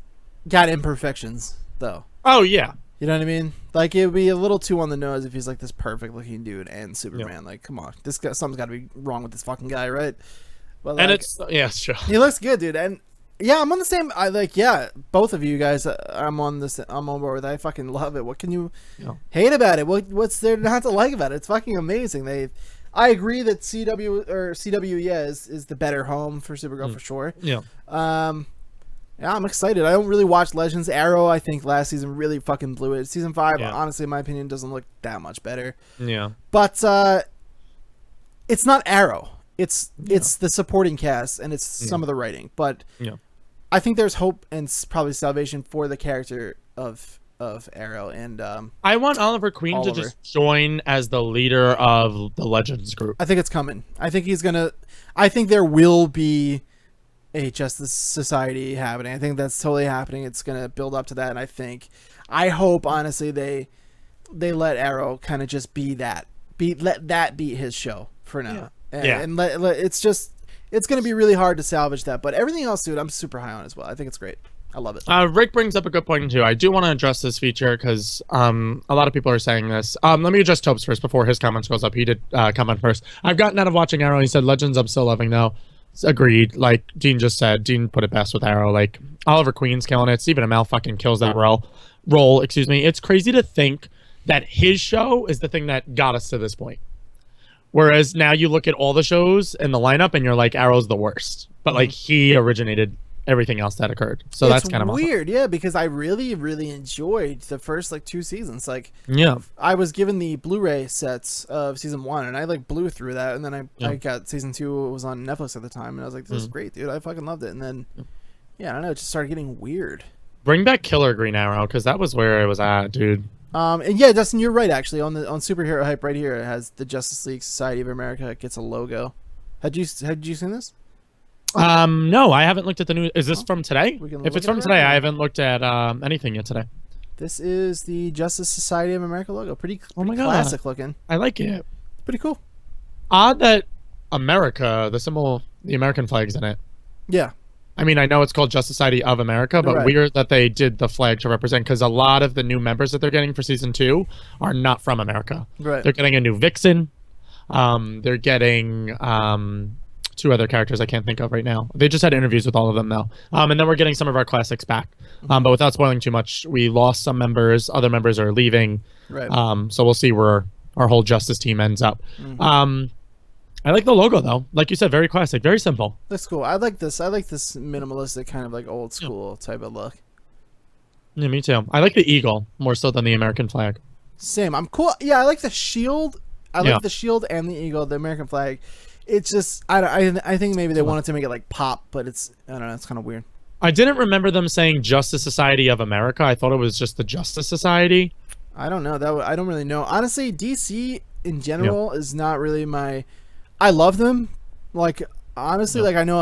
got imperfections, though. Oh, yeah. You know what I mean? Like, it would be a little too on the nose if he's, like, this perfect-looking dude and Superman. Yeah. Like, come on. Something's got to be wrong with this fucking guy, right? But, like, And it's true. He looks good, dude. And yeah, I'm on the same. Both of you guys. I'm on board with. I fucking love it. What can you hate about it? What's there not to like about it? It's fucking amazing. I agree that CW is the better home for Supergirl for sure. Yeah. Yeah, I'm excited. I don't really watch Legends. Arrow, I think last season really fucking blew it. Season 5, honestly, in my opinion, doesn't look that much better. Yeah. But it's not Arrow. It's the supporting cast and it's some of the writing. But I think there's hope and probably salvation for the character of Arrow. And I want Oliver Queen to just join as the leader of the Legends group. I think it's coming. I think there will be a Justice Society happening. I think that's totally happening. It's gonna build up to that, and I hope honestly they let Arrow kind of just be that. Let that be his show for now. And it's gonna be really hard to salvage that. But everything else, dude, I'm super high on as well. I think it's great. I love it. Rick brings up a good point too. I do want to address this feature because a lot of people are saying this. Let me address Topes first before his comments goes up. He did comment first. I've gotten out of watching Arrow. He said Legends I'm still loving though. Agreed. Like Dean just said, Dean put it best with Arrow. Like Oliver Queen's killing it. Stephen Amell fucking kills that role. Excuse me. It's crazy to think that his show is the thing that got us to this point. Whereas now you look at all the shows in the lineup and you're like, Arrow's the worst. But like he originated everything else that occurred. So that's kind of weird. Yeah, because I really, really enjoyed the first 2 seasons. Like, I was given the Blu-ray sets of season 1 and I blew through that. And then I got season 2. It was on Netflix at the time. And I was like, this is great, dude. I fucking loved it. And then, I don't know. It just started getting weird. Bring back Killer Green Arrow because that was where it was at, dude. And yeah, Dustin, you're right. Actually, on Superhero Hype right here, it has the Justice League Society of America. It gets a logo. Had you seen this? No, I haven't looked at the news. Is this from today? If it's from today, now. I haven't looked at anything yet today. This is the Justice Society of America logo. Pretty classic looking. I like it. Pretty cool. Odd that America, the symbol, the American flag's in it. Yeah. I mean, I know it's called Justice Society of America, but Right. weird that they did the flag to represent, because a lot of the new members that they're getting for season 2 are not from America. Right. They're getting a new Vixen. They're getting 2 other characters I can't think of right now. They just had interviews with all of them though. And then we're getting some of our classics back. But without spoiling too much, we lost some members. Other members are leaving. Right. So we'll see where our whole Justice team ends up. I like the logo though. Like you said, very classic, very simple. That's cool. I like this. I like this minimalistic kind of like old school type of look. Yeah, me too. I like the eagle more so than the American flag. Same. I'm cool. Yeah, I like the shield. I like the shield and the eagle, the American flag. It's just I think maybe they wanted to make it like pop, but it's I don't know. It's kind of weird. I didn't remember them saying Justice Society of America. I thought it was just the Justice Society. I don't know. I don't really know. Honestly, DC in general is not really my. I love them. Like honestly, like I know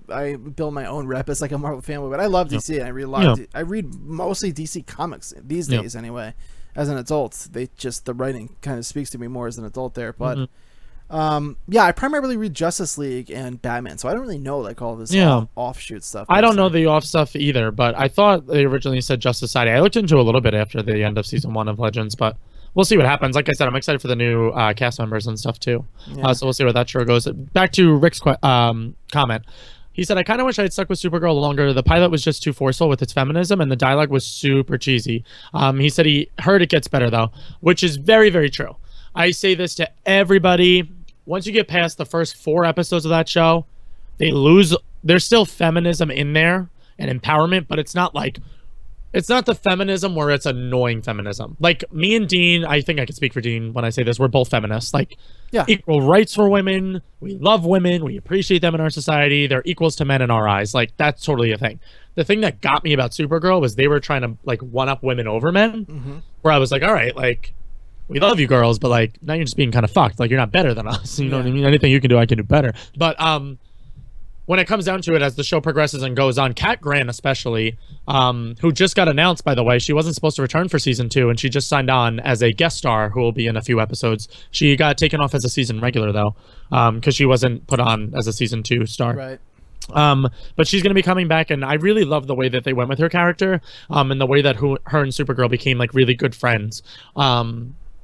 I build my own rep as like a Marvel fanboy, but I love DC. And I read a lot. I read mostly DC comics these days anyway. As an adult, the writing kind of speaks to me more as an adult there. But I primarily read Justice League and Batman, so I don't really know like all this offshoot stuff. I don't know the off stuff either, but I thought they originally said Justice Society. I looked into it a little bit after the end of season 1 of Legends, but we'll see what happens. Like I said, I'm excited for the new cast members and stuff too. So we'll see where that show goes. Back to Rick's comment. He said, I kind of wish I had stuck with Supergirl longer. The pilot was just too forceful with its feminism, and the dialogue was super cheesy. He said he heard it gets better, though, which is very, very true. I say this to everybody. Once you get past the first 4 episodes of that show, there's still feminism in there and empowerment, but it's not the feminism where it's annoying feminism. Like me and Dean, I think I can speak for Dean when I say this, we're both feminists. Like equal rights for women. We love women. We appreciate them in our society. They're equals to men in our eyes. Like that's totally a thing. The thing that got me about Supergirl was they were trying to like one up women over men, where I was like, all right, like we love you girls, but like now you're just being kind of fucked. Like you're not better than us. You know what I mean? Anything you can do, I can do better. But when it comes down to it, as the show progresses and goes on, Kat Grant especially, who just got announced, by the way, she wasn't supposed to return for season 2, and she just signed on as a guest star who will be in a few episodes. She got taken off as a season regular though, because she wasn't put on as a season 2 star. Right. But she's going to be coming back, and I really love the way that they went with her character, and the way that her and Supergirl became like really good friends.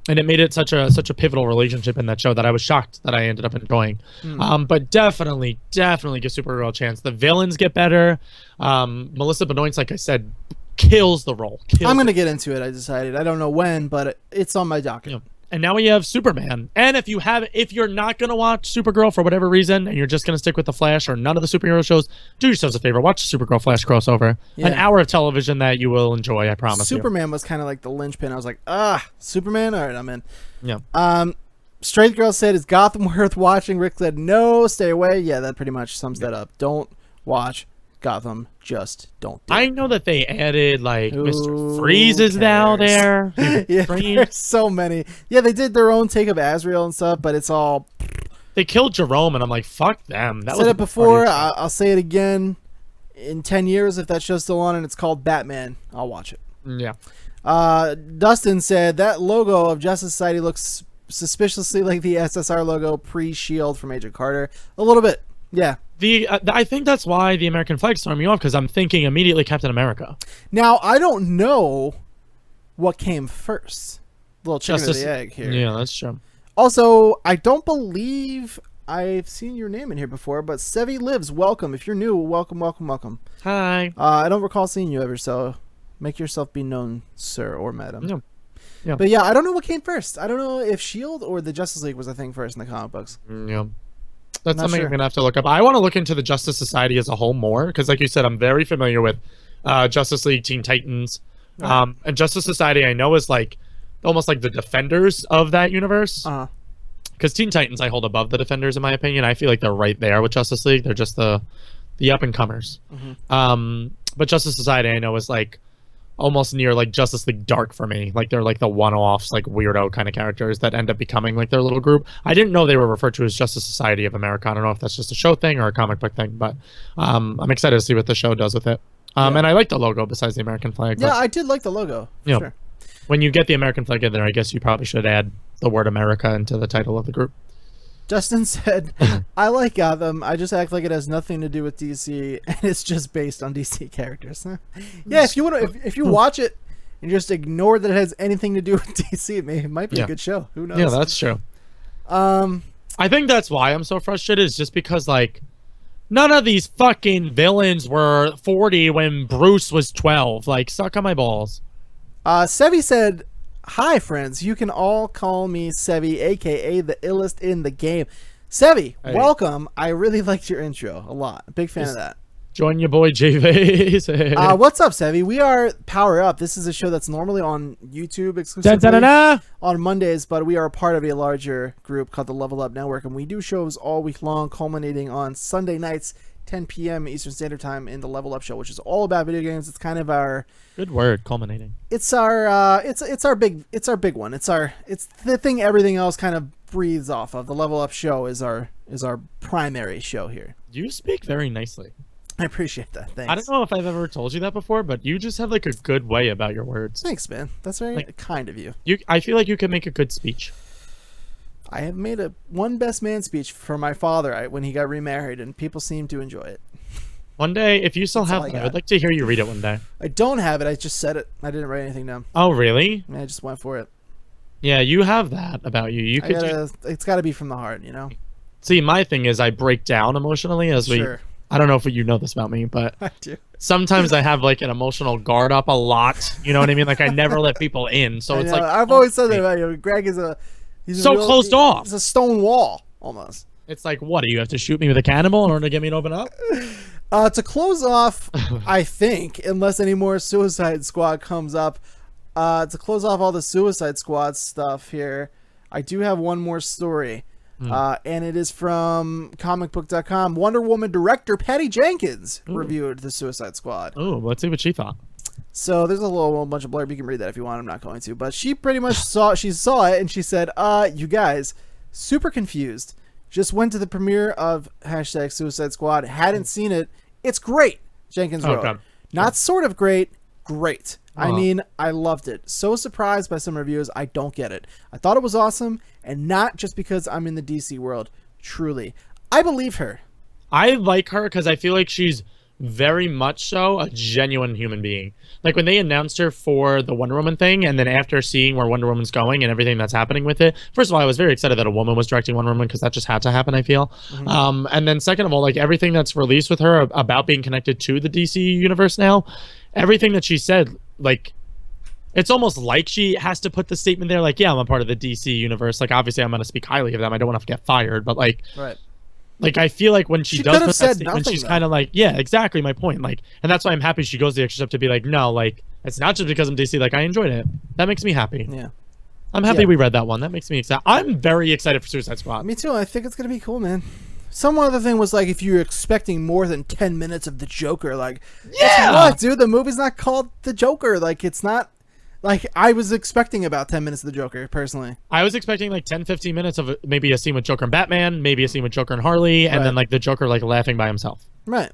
And it made it such a pivotal relationship in that show that I was shocked that I ended up enjoying. But definitely give Supergirl a chance. The villains get better. Melissa Benoist, like I said, kills the role. I'm going to get into it, I decided. I don't know when, but it's on my docket. And now we have Superman. And if you're not going to watch Supergirl for whatever reason, and you're just going to stick with The Flash or none of the superhero shows, do yourselves a favor. Watch the Supergirl Flash crossover. An hour of television that you will enjoy, I promise you. Superman was kind of like the linchpin. I was like, Superman? All right, I'm in. Yeah. Straight Girl said, is Gotham worth watching? Rick said, no, stay away. Yeah, that pretty much sums that up. Don't watch Gotham. Just don't do it. I know that they added like Mr. Freeze is now there. There's so many. Yeah, they did their own take of Azrael and stuff, but it's all. They killed Jerome, and I'm like, fuck them. Said it before. I'll say it again. In 10 years, if that show's still on and it's called Batman, I'll watch it. Yeah. Dustin said that logo of Justice Society looks suspiciously like the SSR logo pre-Shield from Agent Carter. A little bit. Yeah. I think that's why the American flag threw me off, because I'm thinking immediately Captain America. Now, I don't know what came first. A little chicken or the egg here. Yeah, that's true. Also, I don't believe I've seen your name in here before, but Sevi Lives, welcome. If you're new, welcome. Hi. I don't recall seeing you ever, so make yourself be known, sir or madam. Yeah. But yeah, I don't know what came first. I don't know if S.H.I.E.L.D. or the Justice League was a thing first in the comic books. Yeah. That's something I'm going to have to look up. I want to look into the Justice Society as a whole more, because like you said, I'm very familiar with Justice League, Teen Titans. And Justice Society I know is like almost like the Defenders of that universe. Because Teen Titans I hold above the Defenders in my opinion. I feel like they're right there with Justice League. They're just the up-and-comers. But Justice Society I know is like almost near like Justice League Dark for me. Like they're like the one-offs, like weirdo kind of characters that end up becoming like their little group. I didn't know they were referred to as Justice Society of America. I don't know if that's just a show thing or a comic book thing, but I'm excited to see what the show does with it. And I like the logo besides the American flag. Yeah, I did like the logo. Yeah. Sure. When you get the American flag in there, I guess you probably should add the word America into the title of the group. Justin said, I like Gotham. I just act like it has nothing to do with DC, and it's just based on DC characters. Yeah, if you want to, if you watch it and just ignore that it has anything to do with DC, it might be a good show. Who knows? Yeah, that's true. I think that's why I'm so frustrated, is just because, like, none of these fucking villains were 40 when Bruce was 12. Like, suck on my balls. Sevi said, hi, friends. You can all call me Sevi, a.k.a. the illest in the game. Sevi, welcome. I really liked your intro a lot. Big fan of that. Join your boy, JV. What's up, Sevi? We are Power Up. This is a show that's normally on YouTube exclusively on Mondays, but we are a part of a larger group called the Level Up Network, and we do shows all week long, culminating on Sunday nights, 10 p.m. Eastern Standard Time in the Level Up Show, which is all about video games. It's kind of our good word, culminating. It's our it's our big one. It's the thing everything else kind of breathes off of. The Level Up Show is our primary show here. You speak very nicely. I appreciate that. Thanks. I don't know if I've ever told you that before, but you just have like a good way about your words. Thanks, man. That's very kind of you. I feel like you can make a good speech. I have made one best man speech for my father when he got remarried, and people seem to enjoy it. One day, if you still have it, I would like to hear you read it one day. I don't have it. I just said it. I didn't write anything down. Oh, really? I just went for it. Yeah, you have that about you. It's got to be from the heart, you know? See, my thing is I break down emotionally as Sure. I don't know if you know this about me, but I do. Sometimes I have like an emotional guard up a lot. You know what I mean? Like I never let people in. So it's like I've always said that about you. Greg is closed off. He's a stone wall almost. It's like, what do you have to shoot me with a cannonball in order to get me to open up? To close off, I think, unless any more Suicide Squad comes up, to close off all the Suicide Squad stuff here, I do have one more story. And it is from comicbook.com. Wonder Woman director Patty Jenkins reviewed the Suicide Squad. Oh, let's see what she thought. So there's a bunch of blurb. You can read that if you want. I'm not going to. But she pretty much saw it, and she said, you guys, super confused. Just went to the premiere of #Suicide Squad. Hadn't seen it. It's great, Jenkins wrote. God. Not sort of great. Great. I mean, I loved it. So surprised by some reviews, I don't get it. I thought it was awesome, and not just because I'm in the DC world. Truly. I believe her. I like her because I feel like she's very much so a genuine human being. Like when they announced her for the Wonder Woman thing, and then after seeing where Wonder Woman's going and everything that's happening with it, first of all, I was very excited that a woman was directing Wonder Woman because that just had to happen, I feel. And then second of all, like everything that's released with her about being connected to the DC universe now, everything that she said, like, it's almost like she has to put the statement there, like, yeah, I'm a part of the DC universe. Like, obviously, I'm going to speak highly of them. I don't want to get fired, but like, right. Like, I feel like when she does put that statement, she's kind of like, yeah, exactly my point. Like, and that's why I'm happy she goes the extra step to be like, no, like, it's not just because I'm DC. Like, I enjoyed it. That makes me happy. Yeah. I'm happy we read that one. That makes me excited. I'm very excited for Suicide Squad. Me too. I think it's going to be cool, man. Some other thing was like, if you're expecting more than 10 minutes of the Joker, like, yeah, what, dude? The movie's not called the Joker. Like, it's not. Like, I was expecting about 10 minutes of the Joker, personally. I was expecting, like, 10, 15 minutes of maybe a scene with Joker and Batman, maybe a scene with Joker and Harley, and then, like, the Joker, like, laughing by himself. Right.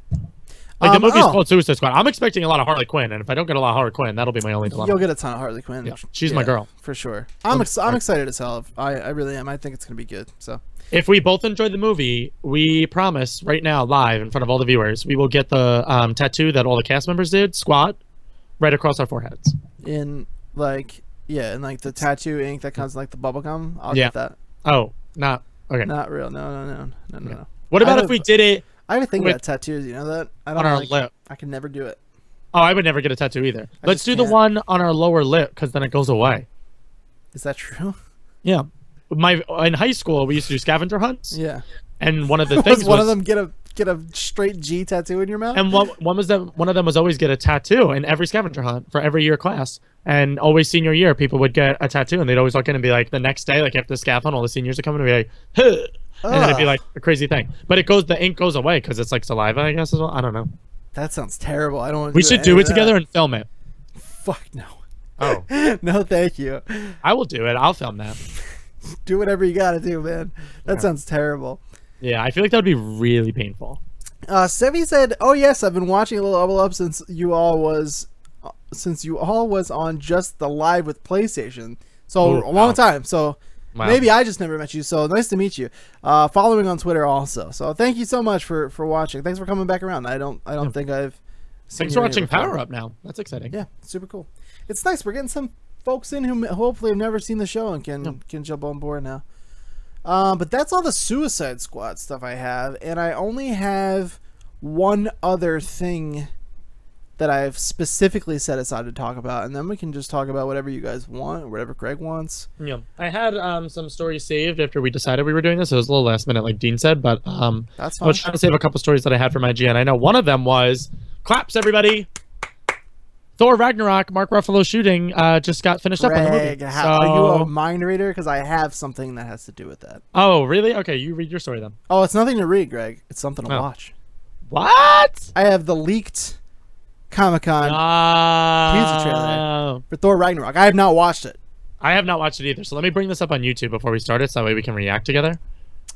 Like, the movie's called Suicide Squad. I'm expecting a lot of Harley Quinn, and if I don't get a lot of Harley Quinn, that'll be my only dilemma. You'll get a ton of Harley Quinn. Yeah, she's my girl. For sure. I'm excited as hell. I really am. I think it's going to be good, so. If we both enjoy the movie, we promise right now, live, in front of all the viewers, we will get the tattoo that all the cast members did, squat, right across our foreheads. Yeah, and like the tattoo ink that comes like the bubble gum, I'll get that. Oh, not okay. Not real. No. What about if we did it? I have a thing about tattoos. You know that? I don't on our lip. I can never do it. Oh, I would never get a tattoo either. Let's do the one on our lower lip because then it goes away. Is that true? Yeah. In high school we used to do scavenger hunts. Yeah. And one of the things was one of them get a straight G tattoo in your mouth. And one of them was always get a tattoo in every scavenger hunt for every year class. And always senior year, people would get a tattoo, and they'd always walk in and be like, the next day, like after the scav hunt, all the seniors are coming and be like, huh. And then it'd be like a crazy thing. But the ink goes away because it's like saliva, I guess as well. I don't know. That sounds terrible. I don't want to We should do it together and film it. Fuck no. Oh. No, thank you. I will do it. I'll film that. Do whatever you gotta do, man. That sounds terrible. Yeah, I feel like that would be really painful. Sevi said, "Oh yes, I've been watching a little Level Up since you all was on just the live with PlayStation, so a long time. So Wow. Maybe I just never met you, so nice to meet you. Following on Twitter also. So thank you so much for watching. Thanks for coming back around. I don't think I've seen Thanks you for in watching here before. Power Up now. That's exciting. Yeah, super cool. It's nice. We're getting some folks in who hopefully have never seen the show and can jump on board now. But that's all the Suicide Squad stuff I have, and I only have one other thing that I've specifically set aside to talk about, and then we can just talk about whatever you guys want, or whatever Greg wants. Yeah, I had some stories saved after we decided we were doing this. It was a little last minute, like Dean said, but That's fine. I was trying to save a couple stories that I had for my GN. I know one of them was claps, everybody. Thor Ragnarok, Mark Ruffalo shooting just got finished up on the movie. Greg, are you a mind reader? Because I have something that has to do with that. Oh, really? Okay, you read your story then. Oh, it's nothing to read, Greg. It's something to Oh. watch. What? I have the leaked Comic-Con teaser trailer for Thor Ragnarok. I have not watched it. I have not watched it either. So let me bring this up on YouTube before we start it, so that way we can react together.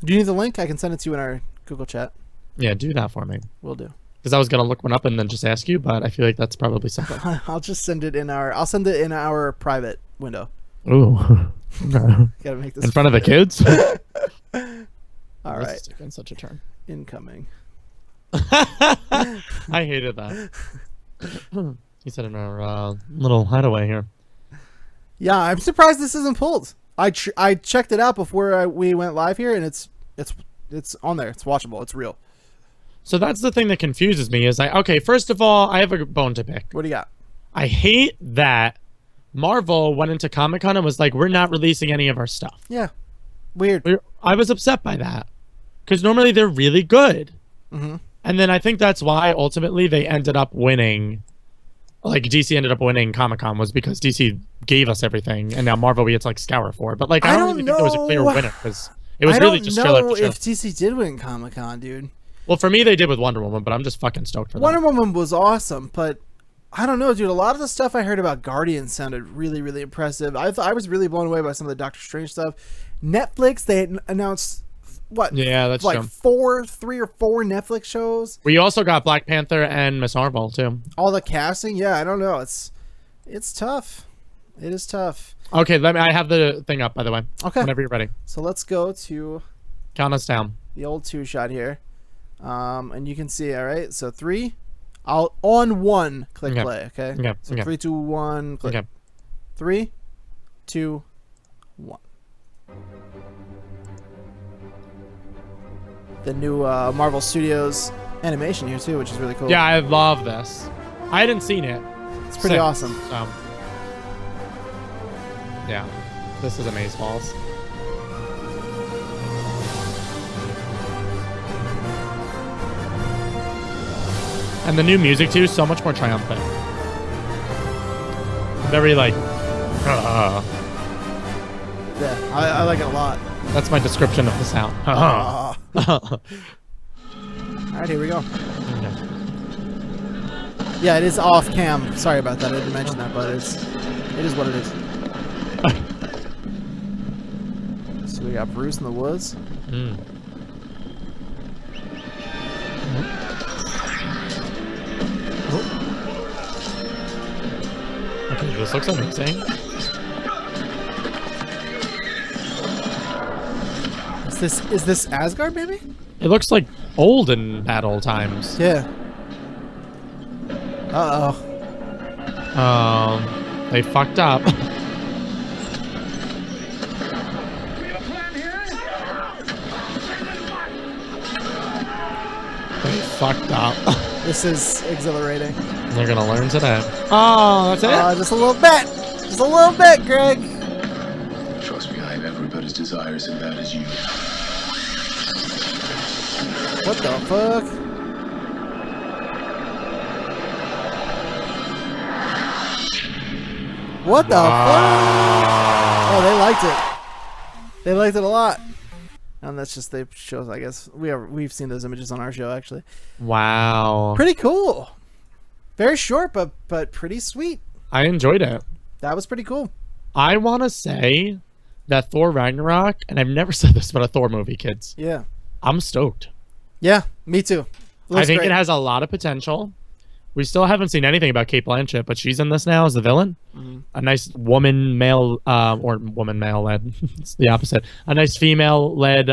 Do you need the link? I can send it to you in our Google chat. Yeah, do that for me. Will do. Because I was gonna look one up and then just ask you, but I feel like that's probably simple. I'll just send it in our. I'll send it in our private window. Ooh. Okay. Gotta make this In front of the kids? All This right. is taking such a turn. Incoming. I hated that. He said in our little hideaway here. Yeah, I'm surprised this isn't pulled. I checked it out before we went live here, and it's on there. It's watchable. It's real. So that's the thing that confuses me is okay, first of all, I have a bone to pick. What do you got? I hate that Marvel went into Comic-Con and was like, we're not releasing any of our stuff. Yeah. Weird. I was upset by that. Because normally they're really good. Mm-hmm. And then I think that's why ultimately they ended up winning. Like DC ended up winning Comic-Con was because DC gave us everything, and now Marvel we had to like scour for. But like I don't really think there was a clear winner because it was really just trailer for trailer. if DC did win Comic-Con, dude. Well, for me they did with Wonder Woman, but I'm just fucking stoked for that. Wonder Woman was awesome, but I don't know, dude. A lot of the stuff I heard about Guardians sounded really, really impressive. I was really blown away by some of the Doctor Strange stuff. Netflix, they had announced what? Yeah, that's like true. 3 or 4 Netflix shows. We also got Black Panther and Miss Marvel too. All the casting, yeah, I don't know. It's tough. It is tough. Okay, I have the thing up by the way. Okay. Whenever you're ready. So let's go to Count us down. the old 2 shot here. And you can see, all right. So 3, I'll on 1 click play, okay? Okay. So okay. 3, 2, 1, click. Okay. 3, 2, 1. The new Marvel Studios animation here too, which is really cool. Yeah, I love this. I hadn't seen it. It's pretty awesome. So, yeah, this is amazeballs. And the new music too, so much more triumphant. Very like, Yeah, I like it a lot. that's my description of the sound. All right, here we go. Okay. Yeah, it is off cam. Sorry about that. I didn't mention that, but it is what it is. So we got Bruce in the woods. Mm. Okay, this looks amazing. Is this Asgard, maybe? It looks like old in bad old times. Yeah. Uh-oh. They fucked up. They fucked up. This is exhilarating. They're gonna learn today. Oh, that's it? Just a little bit. Just a little bit, Greg. Trust me, I have everybody's desires as bad as you. What the fuck? What the fuck? Oh, they liked it. They liked it a lot. And that's just they shows. I guess we've seen those images on our show actually. Wow. Pretty cool. Very short, but pretty sweet. I enjoyed it. That was pretty cool. I want to say that Thor Ragnarok, and I've never said this about a Thor movie, kids. Yeah. I'm stoked. Yeah, me too. I think it has a lot of potential. We still haven't seen anything about Kate Blanchett, but she's in this now as the villain. A nice woman-male, or woman-male-led. It's the opposite. A nice female-led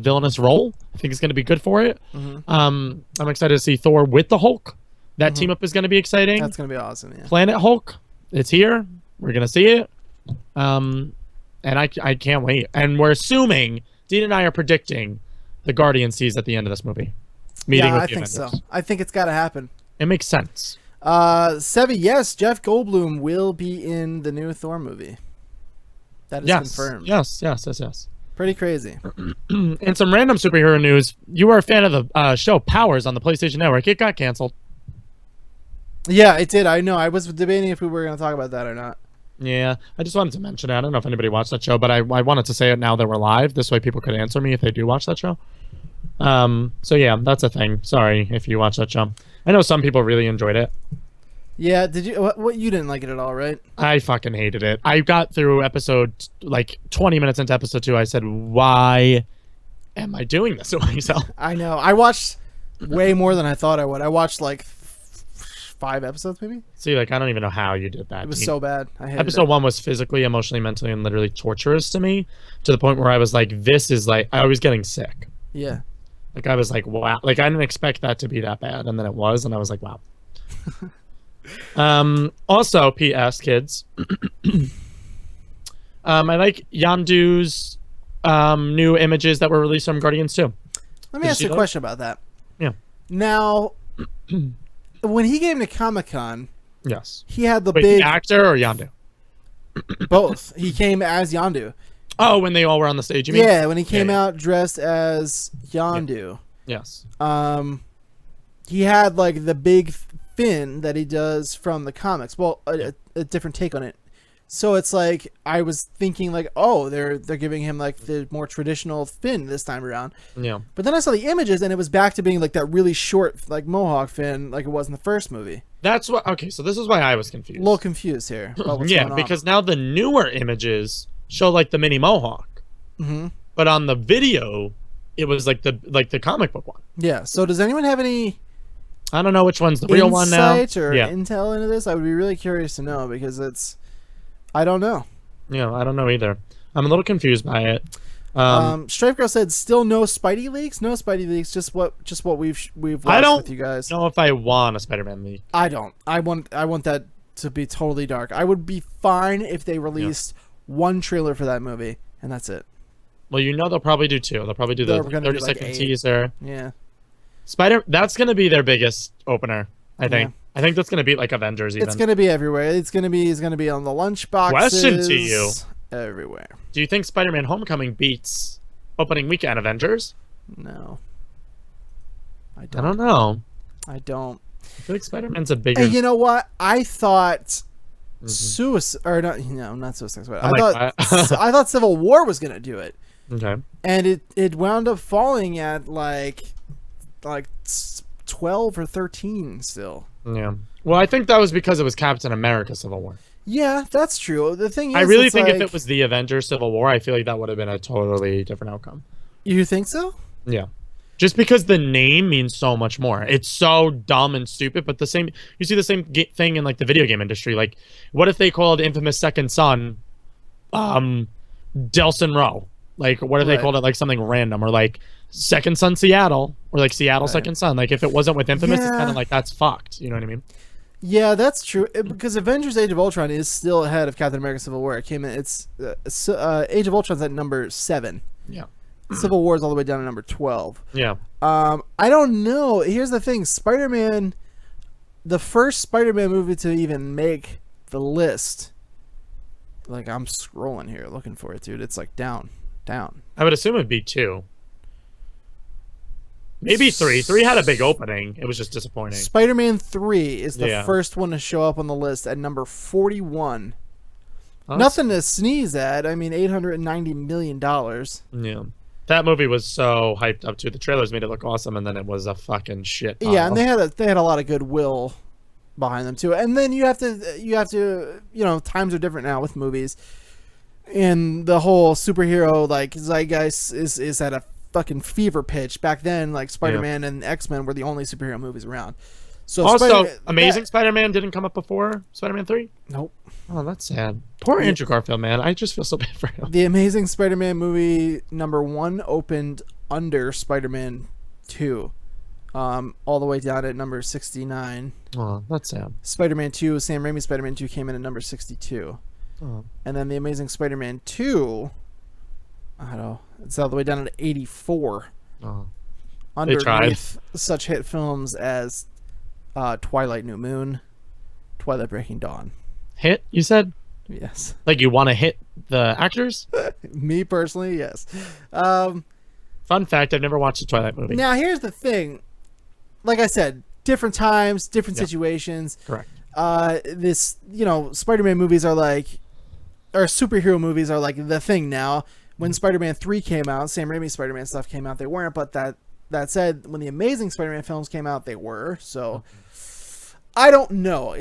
villainous role. I think it's going to be good for it. I'm excited to see Thor with the Hulk. That team up is going to be exciting. That's going to be awesome. Yeah. Planet Hulk, it's here. We're going to see it. And I can't wait. And we're assuming, Dean and I are predicting the Guardian sees at the end of this movie. Meeting with I the think Avengers. so. I think it's got to happen. It makes sense. Sevi, yes, Jeff Goldblum will be in the new Thor movie. That is confirmed. Yes. Pretty crazy. And some random superhero news. You were a fan of the show Powers on the PlayStation Network. It got canceled. Yeah, it did. I know. I was debating if we were going to talk about that or not. Yeah, I just wanted to mention it. I don't know if anybody watched that show, but I wanted to say it now that we're live. This way people could answer me if they do watch that show. So yeah, that's a thing. Sorry if you watch that show. I know some people really enjoyed it. Yeah, did you? What you didn't like it at all, right? I fucking hated it. I got through episode, like 20 minutes into episode 2. I said, why am I doing this to myself? I know. I watched way more than I thought I would. I watched like 5 episodes, maybe. See, like, I don't even know how you did that. It was so bad. I hated Episode it. 1 was physically, emotionally, mentally, and literally torturous to me, to the point where I was like, this is like, I was getting sick. Yeah. Like, I was like, wow. Like, I didn't expect that to be that bad, and then it was, and I was like, wow. Also, P.S. kids, I like Yondu's new images that were released from Guardians 2. Let me ask you a question about that. Yeah. Now, when he came to Comic-Con, Yes. he had the Wait, big... the actor or Yondu? Both. He came as Yondu. Oh, when they all were on the stage, you mean? Yeah, when he came Yeah. out dressed as Yondu. Yes. He had like the big fin that he does from the comics. Well, a different take on it. So it's like I was thinking like, oh, they're giving him like the more traditional fin this time around. Yeah. But then I saw the images and it was back to being like that really short like mohawk fin like it was in the first movie. That's what. Okay, so this is why I was confused. A little confused here about what's Yeah, going on. because now the newer images show like the mini mohawk, but on the video, it was like the comic book one. Yeah. So does anyone have any I don't know which one's the real one now. insight or Yeah. intel into this? I would be really curious to know because I don't know. Yeah, I don't know either. I'm a little confused by it. Stripe Girl said, "Still no Spidey leaks. No Spidey leaks. Just what we've watched I don't with you guys. know if I want a Spider-Man leak. I don't. I want that to be totally dark. I would be fine if they released one trailer for that movie and that's it. Well, you know they'll probably do 2. They'll probably do the They're gonna do 30-second like 8. teaser. Yeah. That's gonna be their biggest opener, I think. I think that's gonna beat like Avengers even. It's gonna be everywhere. It's gonna be on the lunch boxes. Question to you. Everywhere. Do you think Spider-Man Homecoming beats opening weekend Avengers? No. I I don't. don't know. I don't. I feel like Spider-Man's a bigger. Hey, you know what? I thought Suicide or not Suicide Squad. I'm like, I thought Civil War was gonna do it. Okay. And it wound up falling at like 12 or 13 still. Yeah. Well, I think that was because it was Captain America Civil War. Yeah, that's true. The thing is, I really it's think if like- it was the Avengers Civil War, I feel like that would have been a totally different outcome. You think so? Yeah. Just because the name means so much more. It's so dumb and stupid, but you see the same thing in like the video game industry. Like, what if they called Infamous Second Son, Delson Row? Like, what if they called it like something random, or like Second Son Seattle, or like Seattle Second Son? Like, if it wasn't with Infamous, it's kind of like that's fucked. You know what I mean? Yeah, that's true. Because Avengers: Age of Ultron is still ahead of Captain America: Civil War. It came in. It's Age of Ultron's at number 7. Yeah. Civil War is all the way down to number 12. Yeah. I don't know. Here's the thing: Spider-Man, the first Spider-Man movie to even make the list. Like, I'm scrolling here looking for it, dude. It's like down. I would assume it'd be 2. Maybe 3. 3 had a big opening. It was just disappointing. Spider-Man 3 is the Yeah. first one to show up on the list at number 41. Oh, Nothing to sneeze at. I mean, $890 million. Yeah. That movie was so hyped up too. The trailers made it look awesome, and then it was a fucking shit. Yeah, and they had a lot of goodwill behind them too. And then you have to times are different now with movies, and the whole superhero like zeitgeist is at a fucking fever pitch. Back then, like Spider-Man and X-Men were the only superhero movies around. So Also, Amazing Spider-Man didn't come up before Spider-Man 3? Nope. Oh, that's sad. Poor Andrew Garfield, man. I just feel so bad for him. The Amazing Spider-Man movie number 1 opened under Spider-Man 2, all the way down at number 69. Oh, that's sad. Spider-Man 2, Sam Raimi's Spider-Man 2 came in at number 62. Oh. And then The Amazing Spider-Man 2, I don't know, it's all the way down at 84. Oh. Underneath such hit films as Twilight New Moon, Twilight Breaking Dawn. Hit, you said? Yes. Like you want to hit the actors? Me personally, yes. Fun fact, I've never watched a Twilight movie. Now, here's the thing. Like I said, different times, different situations. Correct. This, Spider-Man movies are like, or superhero movies are like the thing now. When Spider-Man 3 came out, Sam Raimi's Spider-Man stuff came out, they weren't. But that said, when the Amazing Spider-Man films came out, they were. So, I don't know.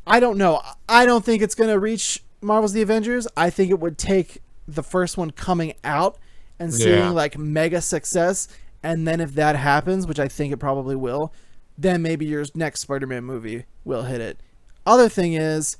I don't know. I don't think it's going to reach Marvel's The Avengers. I think it would take the first one coming out and seeing like mega success. And then if that happens, which I think it probably will, then maybe your next Spider-Man movie will hit it. Other thing is,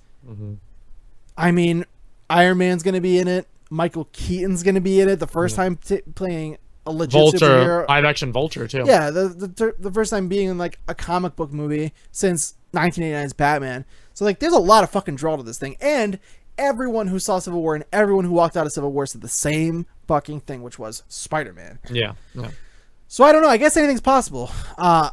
I mean, Iron Man's going to be in it. Michael Keaton's going to be in it. The first time playing a legit superhero. Live action Vulture too. Yeah, the first time being in like a comic book movie since 1989's Batman. So like, there's a lot of fucking draw to this thing, and everyone who saw Civil War and everyone who walked out of Civil War said the same fucking thing, which was Spider-Man. Yeah. So I don't know. I guess anything's possible. I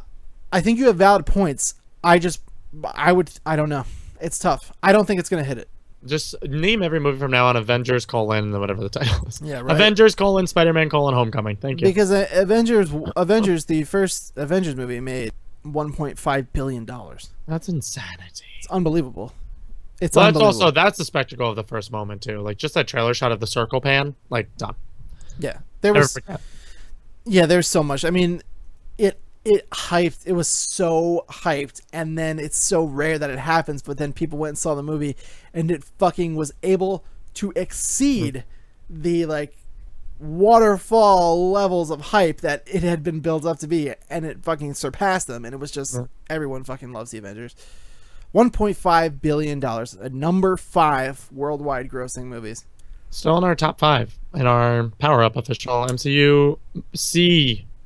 think you have valid points. I don't know. It's tough. I don't think it's gonna hit it. Just name every movie from now on Avengers: whatever the title is. Yeah, right. Avengers: Spider-Man: Homecoming. Thank you. Because Avengers, the first Avengers movie made $1.5 billion. That's insanity. It's unbelievable. It's well, unbelievable. that's the spectacle of the first moment too. Like just that trailer shot of the circle pan, like done. Yeah, there's so much. I mean, it hyped. It was so hyped, and then it's so rare that it happens. But then people went and saw the movie, and it fucking was able to exceed the like waterfall levels of hype that it had been built up to be, and it fucking surpassed them. And it was just everyone fucking loves the Avengers. $1.5 billion, number 5 worldwide grossing movies. Still in our top 5 in our Power Up official MCU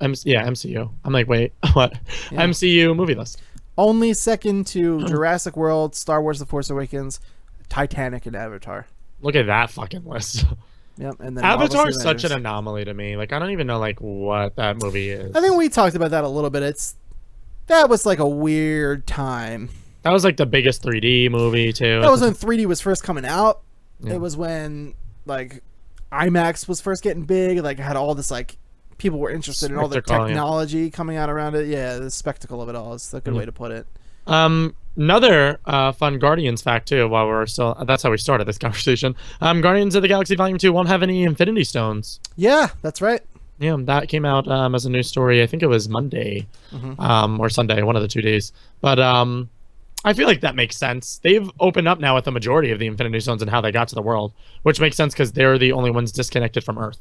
MCU. I'm like, wait, what? Yeah. MCU movie list. Only second to Jurassic World, Star Wars: The Force Awakens, Titanic, and Avatar. Look at that fucking list. Yep, and then Avatar is such an anomaly to me. Like, I don't even know like what that movie is. I think we talked about that a little bit. That was like a weird time. That was like the biggest 3D movie too. That was when 3D was first coming out. Yeah. It was when like IMAX was first getting big. Like, had all this like people were interested in all the technology coming out around it. Yeah, the spectacle of it all is a good way to put it. Another fun Guardians fact too. While we're still, that's how we started this conversation. Guardians of the Galaxy Volume 2 won't have any Infinity Stones. Yeah, that's right. Yeah, that came out as a news story. I think it was Monday, or Sunday, one of the 2 days. But I feel like that makes sense. They've opened up now with the majority of the Infinity Stones and how they got to the world, which makes sense because they're the only ones disconnected from Earth.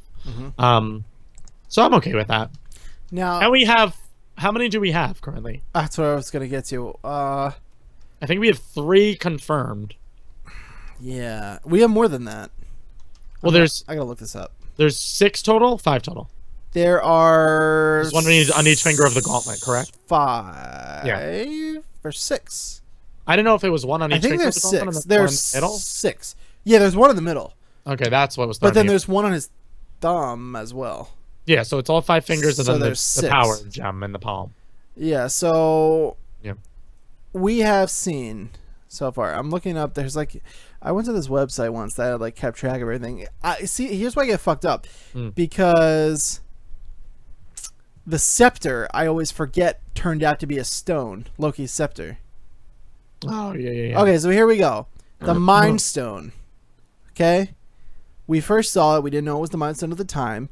So I'm okay with that. Now, and we have, how many do we have currently? That's what I was gonna get to. I think we have 3 confirmed. Yeah, we have more than that. Well, I gotta look this up. There's 6 total, 5 total. There are. There's one on each finger of the gauntlet, correct? 5 or 6. I don't know if it was one on each finger of the gauntlet. I think there's 6. There's 6. Yeah, there's one in the middle. Okay, that's what was. But then there's one on his thumb as well. Yeah, so it's all 5 fingers and then the power gem in the palm. Yeah, so yeah, we have seen so far. I'm looking up. There's like, I went to this website once that like kept track of everything. I see. Here's why I get fucked up, because the scepter I always forget turned out to be a stone. Loki's scepter. Oh yeah. Okay, so here we go. The Mind Stone. Okay, we first saw it. We didn't know it was the Mind Stone at the time.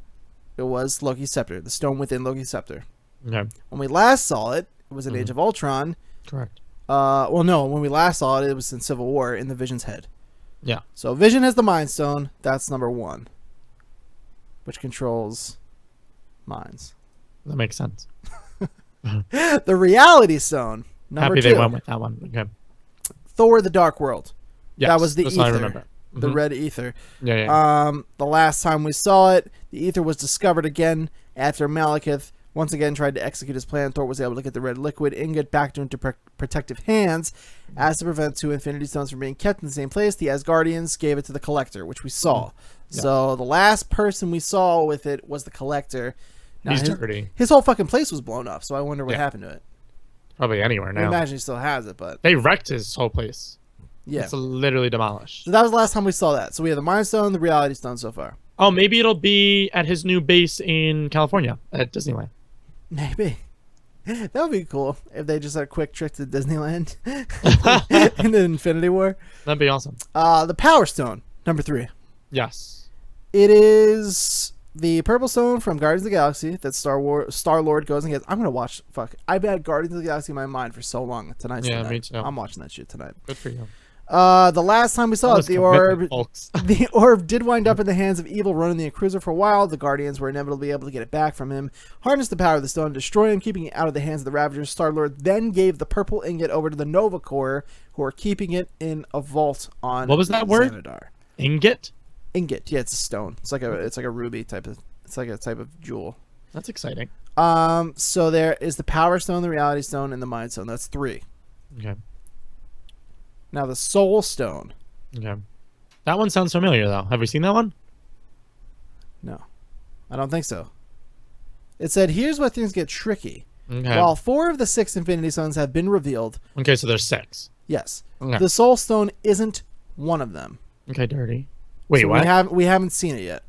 It was Loki's scepter, the stone within Loki's scepter. Okay. When we last saw it, it was in Age of Ultron. Correct. Well, no, when we last saw it, it was in Civil War in the Vision's head. Yeah. So Vision has the Mind Stone. That's number 1, which controls minds. That makes sense. The Reality Stone, Number Happy 2, they went with that one. Okay. Thor: The Dark World. Yes, That was the that's what I ether. remember. The Mhm. red ether. Yeah. The last time we saw it, the ether was discovered again after Malekith once again tried to execute his plan. Thor was able to get the red liquid ingot back into protective hands. As to prevent 2 Infinity Stones from being kept in the same place, the Asgardians gave it to the Collector, which we saw. Yeah. So the last person we saw with it was the Collector. Now, He's dirty. His whole fucking place was blown up, so I wonder what Yeah. happened to it. Probably anywhere I now. imagine he still has it, but They wrecked his whole place. yeah. It's literally demolished. So that was the last time we saw that. So we have the Mind Stone, the Reality Stone so far. Oh, maybe it'll be at his new base in California at Disneyland. Maybe. That would be cool if they just had a quick trip to Disneyland in the Infinity War. That'd be awesome. The Power Stone, number 3. Yes. It is the purple stone from Guardians of the Galaxy that Star-Lord goes and gets. I'm going to watch. Fuck. I've had Guardians of the Galaxy in my mind for so long. Tonight's the Yeah, night. me too. I'm watching that shit tonight. Good for you. The last time we saw it, the orb, Folks. the orb did wind up in the hands of evil, running the cruiser for a while. The Guardians were inevitably able to get it back from him, harness the power of the stone, destroy him, keeping it out of the hands of the Ravagers. Star-Lord then gave the purple ingot over to the Nova Corps, who are keeping it in a vault on. What was that word? Xanadar. Ingot? Ingot, yeah, it's a stone. It's like a ruby type of. It's like a type of jewel. That's exciting. So there is the Power Stone, the Reality Stone, and the Mind Stone. That's 3. Okay. Now the Soul Stone. Okay. That one sounds familiar, though. Have we seen that one? No, I don't think so. It said, here's where things get tricky. Okay. While 4 of the 6 Infinity Stones have been revealed, Okay, so there's 6. yes, Okay. the Soul Stone isn't one of them. Okay, dirty. Wait, So what? We haven't seen it yet.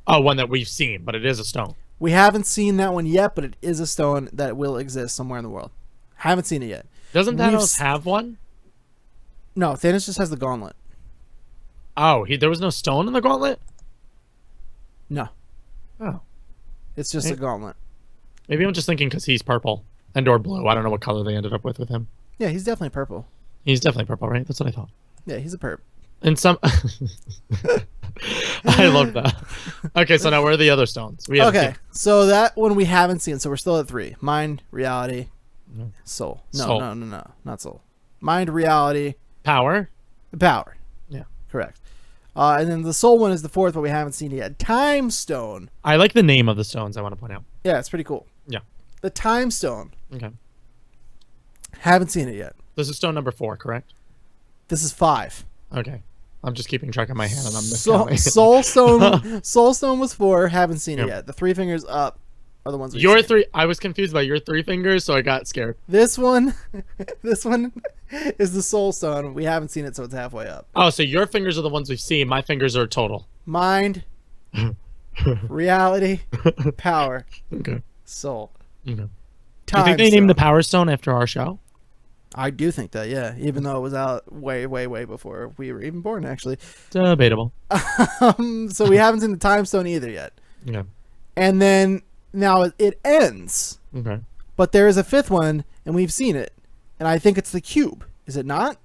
Oh, one that we've seen, but it is a stone. We haven't seen that one yet, but it is a stone that will exist somewhere in the world. Haven't seen it yet. Doesn't We've Thanos s- have one? No, Thanos just has the gauntlet. Oh, there was no stone in the gauntlet? No, Oh. it's just a gauntlet. Maybe I'm just thinking because he's purple and or blue. I don't know what color they ended up with him. Yeah, he's definitely purple. He's definitely purple, right? That's what I thought. Yeah, he's a perp. And some... I love that. Okay, so now where are the other stones? We haven't Okay, seen- so that one we haven't seen, so we're still at 3. Mind, reality, No. soul. No, Soul. no, not soul. Mind, reality, Power? power. Yeah. Correct. And then the soul one is the 4th, but we haven't seen it yet. Time stone. I like the name of the stones, I want to point out. Yeah, it's pretty cool. Yeah. The time stone. Okay. Haven't seen it yet. This is stone number 4, correct? This is 5. Okay. I'm just keeping track of my hand and I'm Soul, miscounting. soul stone. Soul stone was 4. Haven't seen it Yeah. yet. The 3 fingers up are the ones we've Your seen. 3... I was confused by your 3 fingers, so I got scared. This one, this one is the soul stone. We haven't seen it, so it's halfway up. Oh, so your fingers are the ones we've seen. My fingers are total. Mind, reality, power, Okay. soul. Okay. Do you Time think they named the stone. Power Stone after our show? I do think that, yeah. Even though it was out way, way, way before we were even born, actually. Debatable. So we haven't seen the time stone either yet. Okay. And then now it ends, Okay. but there is a 5th one, and we've seen it. And I think it's the cube. Is it not?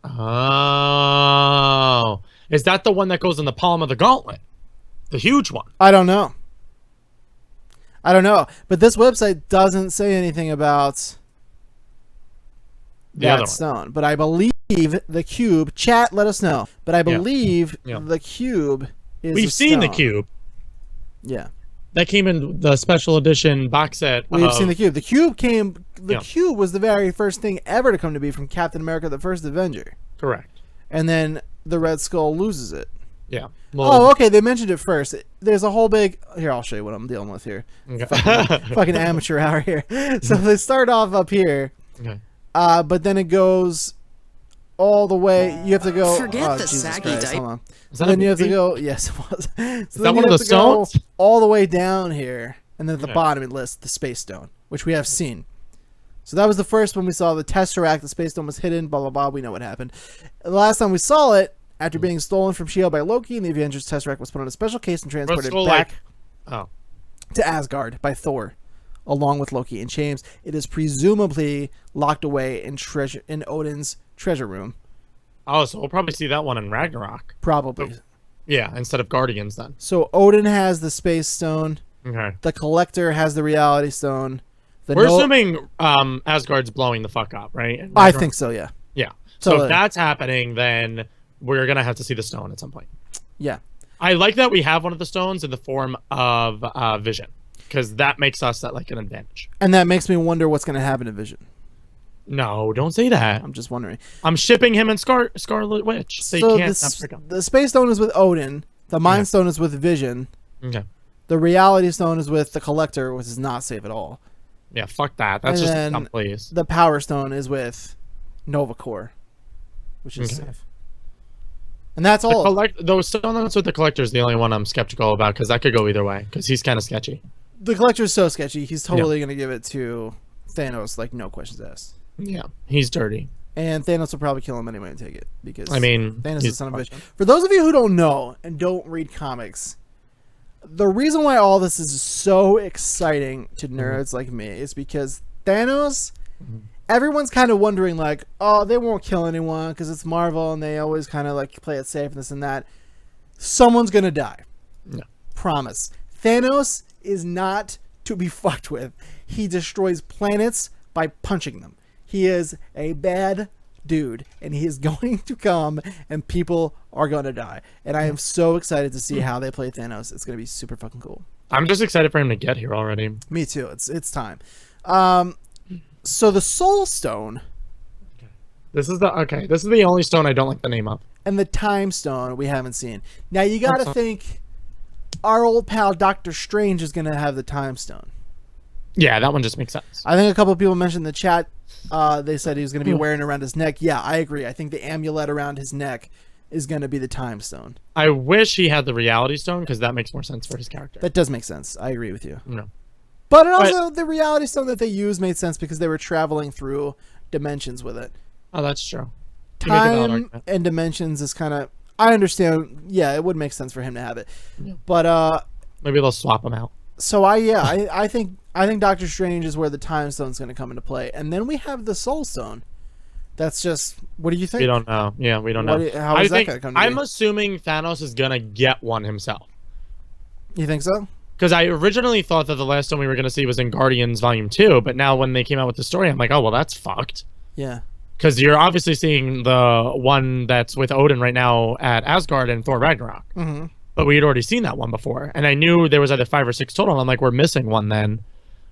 Oh. Is that the one that goes in the palm of the gauntlet? The huge one. I don't know. But this website doesn't say anything about The other that one. stone. But I believe the cube. Chat, let us know. But I believe Yeah. the cube is. We've the seen the stone. cube. Yeah, That came in the special edition box set. we've of- seen the cube. The cube came. The Yeah. cube was the very first thing ever to come to be from Captain America: The First Avenger, Correct. and then the Red Skull loses it. Yeah. Oh, okay. They mentioned it first. There's a whole big. Here, I'll show you what I'm dealing with here. Okay. Fucking amateur hour here. So they start off up here. Okay. But then it goes all the way. You have to go. Forget the Jesus saggy Christ, diaper. hold on. Is So that a then you have to movie? go. Yes, it was. So then that you one of have the to go stones? all the way down here, and then at the Okay. bottom it lists the Space Stone, which we have seen. So that was the first one we saw. The Tesseract, the Space Stone was hidden. Blah blah blah. We know what happened. The last time we saw it, after being stolen from S.H.I.E.L.D. by Loki, and the Avengers Tesseract was put on a special case and transported stole, back Oh. to Asgard by Thor, along with Loki in chains. It is presumably locked away in Odin's treasure room. Oh, so we'll probably see that one in Ragnarok. Probably. Yeah, instead of Guardians then. So Odin has the Space Stone. Okay. The Collector has the Reality Stone. We're assuming Asgard's blowing the fuck up, right? I think so, yeah. Yeah. So if that's happening, then we're going to have to see the stone at some point. Yeah. I like that we have one of the stones in the form of Vision, because that makes us at like an advantage. And that makes me wonder what's going to happen to Vision. No, don't say that. I'm just wondering. I'm shipping him and Scarlet Witch. So the Space Stone is with Odin. The Mind Stone is with Vision. Okay. The Reality Stone is with the Collector, which is not safe at all. Yeah, fuck that. That's just a dumb place. The Power Stone is with Nova Corps, which is safe. And that's all. The stone that's with the Collector is the only one I'm skeptical about, because that could go either way, because he's kind of sketchy. The Collector is so sketchy. He's totally going to give it to Thanos, like no questions asked. Yeah, he's dirty. And Thanos will probably kill him anyway and take it, because Thanos is a son of a bitch. For those of you who don't know and don't read comics, the reason why all this is so exciting to nerds like me is because Thanos, everyone's kind of wondering like, oh, they won't kill anyone because it's Marvel and they always kind of like play it safe and this and that. Someone's going to die. No. Promise. Thanos is not to be fucked with. He destroys planets by punching them. He is a bad dude, and he is going to come, and people are going to die. And I am so excited to see how they play Thanos. It's going to be super fucking cool. I'm just excited for him to get here already. Me too. It's time. So the Soul Stone. This is the only stone I don't like the name of. And the Time Stone we haven't seen. Now you got to think our old pal Doctor Strange is going to have the Time Stone. Yeah, that one just makes sense. I think a couple of people mentioned in the chat. They said he was going to be wearing it around his neck. Yeah, I agree. I think the amulet around his neck is going to be the Time Stone. I wish he had the Reality Stone, because that makes more sense for his character. That does make sense. I agree with you. No. But also, the Reality Stone that they used made sense because they were traveling through dimensions with it. Oh, that's true. Time and dimensions is kind of... I understand. Yeah, it would make sense for him to have it. Yeah. But... maybe they'll swap him out. So I think Doctor Strange is where the Time Stone's going to come into play, and then we have the Soul Stone. That's just, what do you think? We don't know. Yeah, we don't know. How is that going to come to I'm assuming Thanos is going to get one himself. You think so? Because I originally thought that the last one we were going to see was in Guardians Volume 2, but now when they came out with the story, I'm like, oh, well, that's fucked. Yeah. Because you're obviously seeing the one that's with Odin right now at Asgard and Thor Ragnarok. Mm-hmm. But we had already seen that one before. And I knew there was either 5 or 6 total. And I'm like, we're missing one then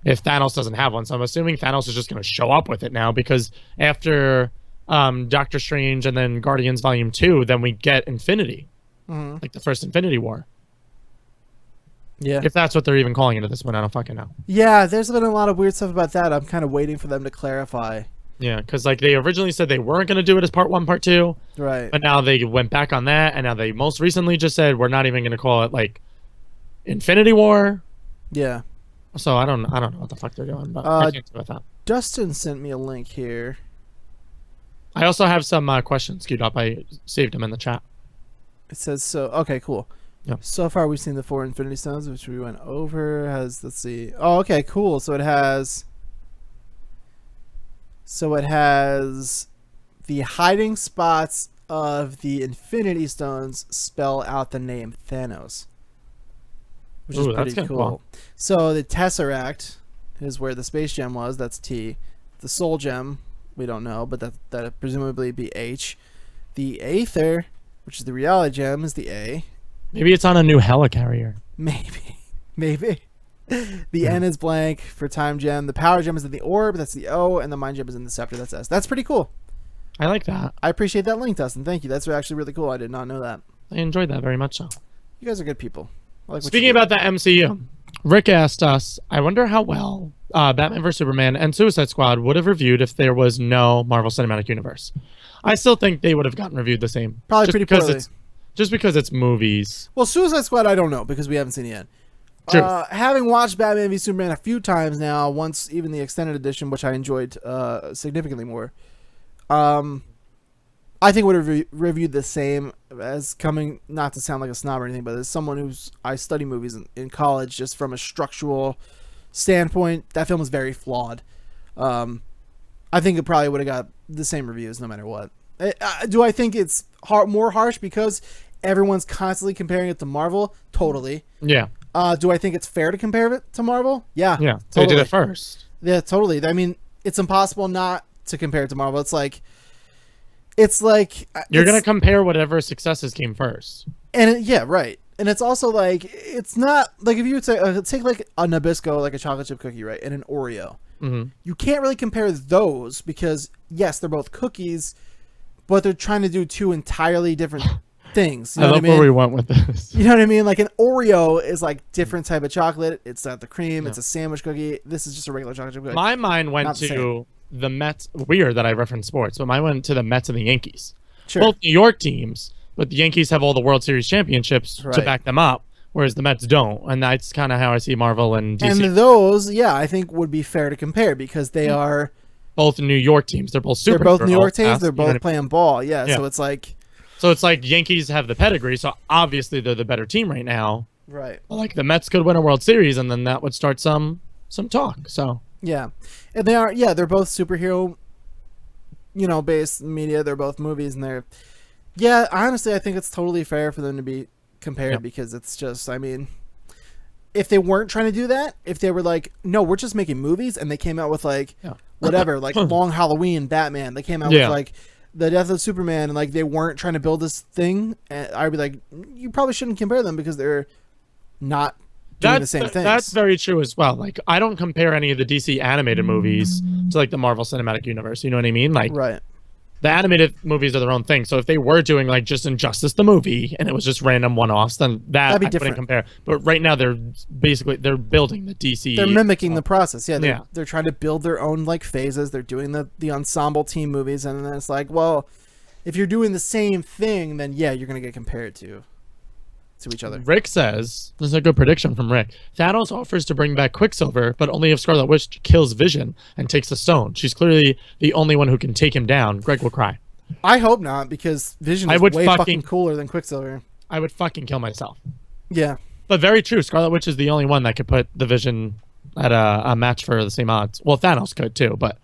if Thanos doesn't have one. So I'm assuming Thanos is just going to show up with it now, because after Doctor Strange and then Guardians Volume 2, then we get Infinity. Mm-hmm. Like the first Infinity War. Yeah. If that's what they're even calling it at this point, I don't fucking know. Yeah, there's been a lot of weird stuff about that. I'm kind of waiting for them to clarify. Yeah, because like they originally said they weren't going to do it as part 1, part 2. Right. But now they went back on that, and now they most recently just said we're not even going to call it like Infinity War. Yeah. So I don't know what the fuck they're doing, but I can't do with that. Dustin sent me a link here. I also have some questions queued up. I saved them in the chat. It says so. Okay, cool. Yeah. So far, we've seen the 4 Infinity Stones, which we went over. Let's see. Oh, okay, cool. So it has the hiding spots of the Infinity Stones spell out the name Thanos, which is pretty cool. So the Tesseract is where the Space Gem was. That's T. The Soul Gem, we don't know, but that presumably be H. The Aether, which is the Reality Gem, is the A. Maybe it's on a new helicarrier. Maybe. The N is blank for Time Gem. The Power Gem is in the Orb. That's the O. And the Mind Gem is in the Scepter. That's S. That's pretty cool. I like that. I appreciate that link, Dustin. Thank you. That's actually really cool. I did not know that. I enjoyed that very much so. You guys are good people. Speaking about the MCU, Rick asked us, I wonder how well Batman vs. Superman and Suicide Squad would have reviewed if there was no Marvel Cinematic Universe. I still think they would have gotten reviewed the same. Probably pretty poorly. Just because it's movies. Well, Suicide Squad, I don't know because we haven't seen it yet. Having watched Batman v Superman a few times now, once even the extended edition, which I enjoyed significantly more, I think would have reviewed the same as coming, not to sound like a snob or anything, but as someone I study movies in college, just from a structural standpoint, that film is very flawed. I think it probably would have got the same reviews no matter what. Do I think it's more harsh because everyone's constantly comparing it to Marvel? Totally. Yeah. Do I think it's fair to compare it to Marvel? Yeah. Yeah, totally. they did it first. Yeah, totally. I mean, it's impossible not to compare it to Marvel. It's like You're gonna compare whatever successes came first. And yeah, right. And it's also like, it's not like if you would say take like a Nabisco, like a chocolate chip cookie, right, and an Oreo. Mm-hmm. You can't really compare those because yes, they're both cookies, but they're trying to do two entirely different things. You know I love what I mean? where we went with this. You know what I mean? Like an Oreo is like different type of chocolate. It's not the cream. It's a sandwich cookie. This is just a regular chocolate chip cookie. My mind went to the Mets. Weird that I referenced sports, but mine went to the Mets and the Yankees. Sure. Both New York teams, but the Yankees have all the World Series championships to back them up, whereas the Mets don't. And that's kind of how I see Marvel and DC. And those, yeah, I think would be fair to compare because they are both New York teams. They're both super. They're both New York teams. They're both playing ball. Yeah, yeah. So it's like. So it's like Yankees have the pedigree, so obviously they're the better team right now. Right. But like the Mets could win a World Series, and then that would start some talk. So yeah, and they are. Yeah, they're both superhero, based media. They're both movies, and they're. Yeah, honestly, I think it's totally fair for them to be compared because it's just. I mean, if they weren't trying to do that, if they were like, no, we're just making movies, and they came out with like whatever, like Long Halloween, Batman, they came out with like. The Death of Superman, and like they weren't trying to build this thing, and I'd be like, you probably shouldn't compare them because they're not doing the same things. That's very true as well. Like I don't compare any of the DC animated movies to like the Marvel Cinematic Universe. You know what I mean? Like the animated movies are their own thing. So if they were doing like just Injustice the movie and it was just random one-offs, then that I wouldn't compare. But right now they're building the DC. They're mimicking the process. Yeah, they're trying to build their own like phases. They're doing the ensemble team movies, and then it's like, well, if you're doing the same thing, then yeah, you're gonna get compared to each other. Rick says, this is a good prediction from Rick, Thanos offers to bring back Quicksilver, but only if Scarlet Witch kills Vision and takes the stone. She's clearly the only one who can take him down. Greg will cry. I hope not, because Vision is way fucking cooler than Quicksilver. I would fucking kill myself. Yeah. But very true. Scarlet Witch is the only one that could put the Vision at a match for the same odds. Well, Thanos could too, but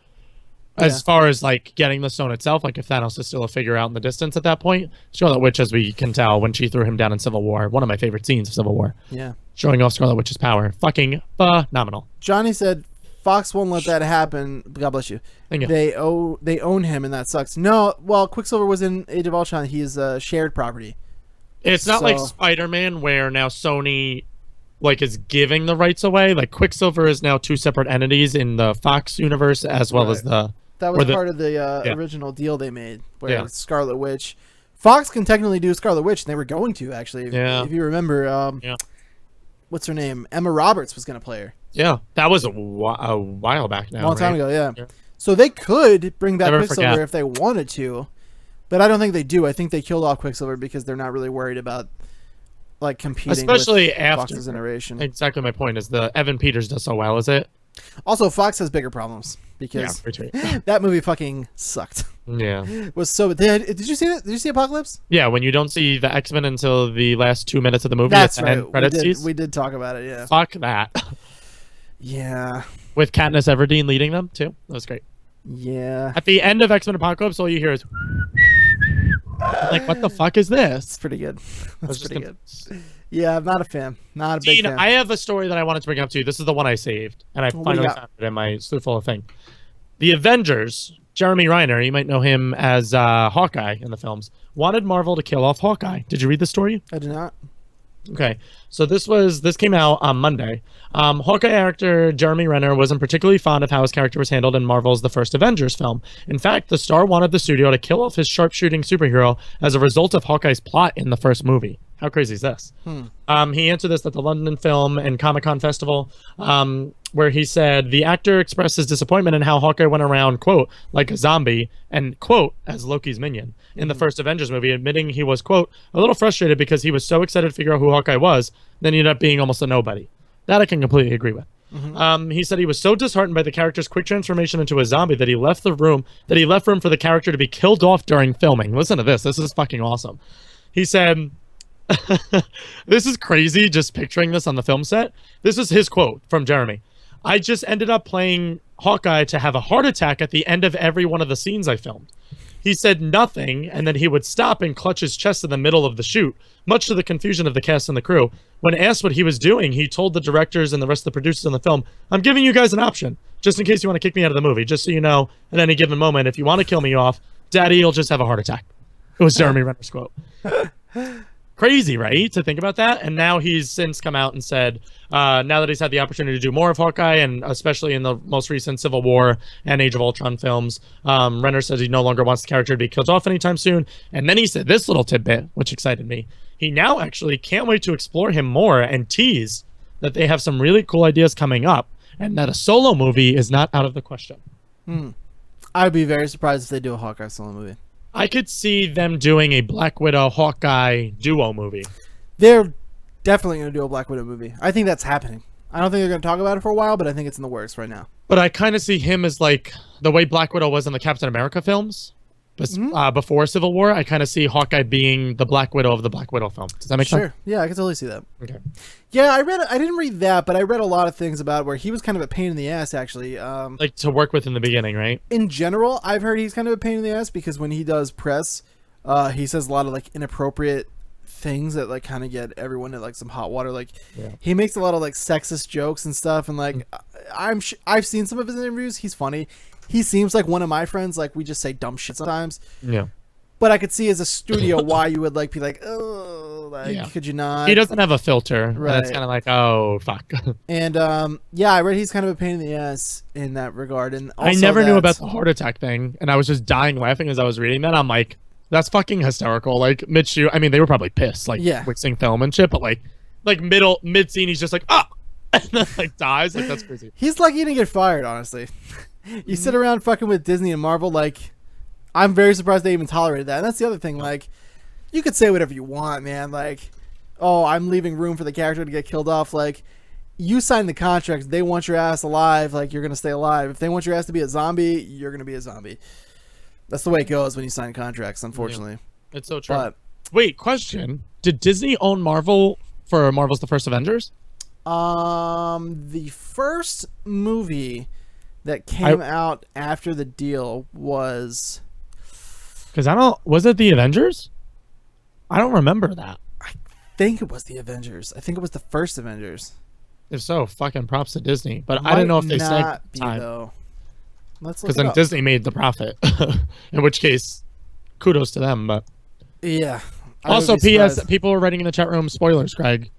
as far as like getting the stone itself, like if Thanos is still a figure out in the distance at that point, Scarlet Witch, as we can tell when she threw him down in Civil War, one of my favorite scenes of Civil War. Yeah. Showing off Scarlet Witch's power. Fucking phenomenal. Johnny said Fox won't let that happen. God bless you. Thank you. They own him, and that sucks. No, well, Quicksilver was in Age of Ultron. He's a shared property. It's not like Spider-Man where now Sony like is giving the rights away. Like Quicksilver is now two separate entities in the Fox universe as well as the. That was part of the original deal they made, where Scarlet Witch. Fox can technically do Scarlet Witch, and they were going to, actually. If you remember, what's her name? Emma Roberts was going to play her. Yeah, that was a while back now. A long time ago, yeah. So they could bring back Quicksilver if they wanted to, but I don't think they do. I think they killed off Quicksilver because they're not really worried about like competing especially with after Fox's iteration. Exactly my point is the Evan Peters does so well, is it? Also, Fox has bigger problems because that movie fucking sucked. Yeah, was so. Did you see it? Did you see Apocalypse? Yeah, when you don't see the X-Men until the last 2 minutes of the movie. That's right. We did talk about it. Yeah. Fuck that. Yeah. With Katniss Everdeen leading them too. That was great. Yeah. At the end of X-Men Apocalypse, all you hear is like, what the fuck is this? It's pretty good. That's pretty good. Yeah, I'm not a fan. Not a big fan. I have a story that I wanted to bring up to you. This is the one I saved, and I finally found it in my slew thing. The Avengers, Jeremy Renner, you might know him as Hawkeye in the films, wanted Marvel to kill off Hawkeye. Did you read the story? I did not. Okay, so this came out on Monday. Hawkeye actor Jeremy Renner wasn't particularly fond of how his character was handled in Marvel's The First Avengers film. In fact, the star wanted the studio to kill off his sharpshooting superhero as a result of Hawkeye's plot in the first movie. How crazy is this? He answered this at the London Film and Comic-Con Festival, where he said, the actor expressed his disappointment in how Hawkeye went around, quote, like a zombie, and, quote, as Loki's minion in the first Avengers movie, admitting he was, quote, a little frustrated because he was so excited to figure out who Hawkeye was, then he ended up being almost a nobody. That I can completely agree with. He said he was so disheartened by the character's quick transformation into a zombie that he left room for the character to be killed off during filming. Listen to this. This is fucking awesome. He said, this is crazy just picturing this on the film set. This is his quote from Jeremy. I just ended up playing Hawkeye to have a heart attack at the end of every one of the scenes I filmed. He said nothing, and then he would stop and clutch his chest in the middle of the shoot, much to the confusion of the cast and the crew. When asked what he was doing, he told the directors and the rest of the producers on the film, "I'm giving you guys an option, just in case you want to kick me out of the movie, just so you know, at any given moment, if you want to kill me off, Daddy, you'll just have a heart attack." It was Jeremy Renner's quote. Crazy, right? To think about that. And now he's since come out and said, now that he's had the opportunity to do more of Hawkeye, and especially in the most recent Civil War and Age of Ultron films, Renner says he no longer wants the character to be killed off anytime soon. And then he said this little tidbit, which excited me. He now actually can't wait to explore him more and teased that they have some really cool ideas coming up and that a solo movie is not out of the question. I'd be very surprised if they do a Hawkeye solo movie. I could see them doing a Black Widow Hawkeye duo movie. They're definitely going to do a Black Widow movie. I think that's happening. I don't think they're going to talk about it for a while, but I think it's in the works right now. But I kind of see him as like the way Black Widow was in the Captain America films before Civil War. I kind of see Hawkeye being the Black Widow of the Black Widow film. Does that make sense? Sure. Yeah, I can totally see that. Okay. Yeah, I didn't read that, but I read a lot of things about where he was kind of a pain in the ass, actually. Like to work with in the beginning, right? In general, I've heard he's kind of a pain in the ass because when he does press, he says a lot of like inappropriate things that like kind of get everyone in like some hot water. Like he makes a lot of like sexist jokes and stuff, and like I've seen some of his interviews. He's funny. He seems like one of my friends. Like we just say dumb shit sometimes. Yeah. But I could see as a studio why you would like be like, oh, like could you not? He doesn't have a filter. Right. It's kind of like, oh fuck. And yeah, I read he's kind of a pain in the ass in that regard. And also I never knew about the heart attack thing, and I was just dying laughing as I was reading that. I'm like, that's fucking hysterical. Like I mean, they were probably pissed, like mixing film and shit, but like mid scene, he's just like, ah, and then like dies. Like that's crazy. He's lucky he didn't get fired, honestly. You sit around fucking with Disney and Marvel, like, I'm very surprised they even tolerated that. And that's the other thing, like, you could say whatever you want, man. Like, oh, I'm leaving room for the character to get killed off. Like, you signed the contract. They want your ass alive. Like, you're going to stay alive. If they want your ass to be a zombie, you're going to be a zombie. That's the way it goes when you sign contracts, unfortunately. Yeah. It's so true. But, wait, question. Did Disney own Marvel for Marvel's The First Avengers? The first movie that came out after the deal was... Because was it the Avengers? I don't remember that. I think it was the Avengers. I think it was the first Avengers. If so, fucking props to Disney. But I didn't know if they said time. Because then Disney made the profit. In which case, kudos to them. But yeah. Also, P.S. People were writing in the chat room, spoilers, Greg.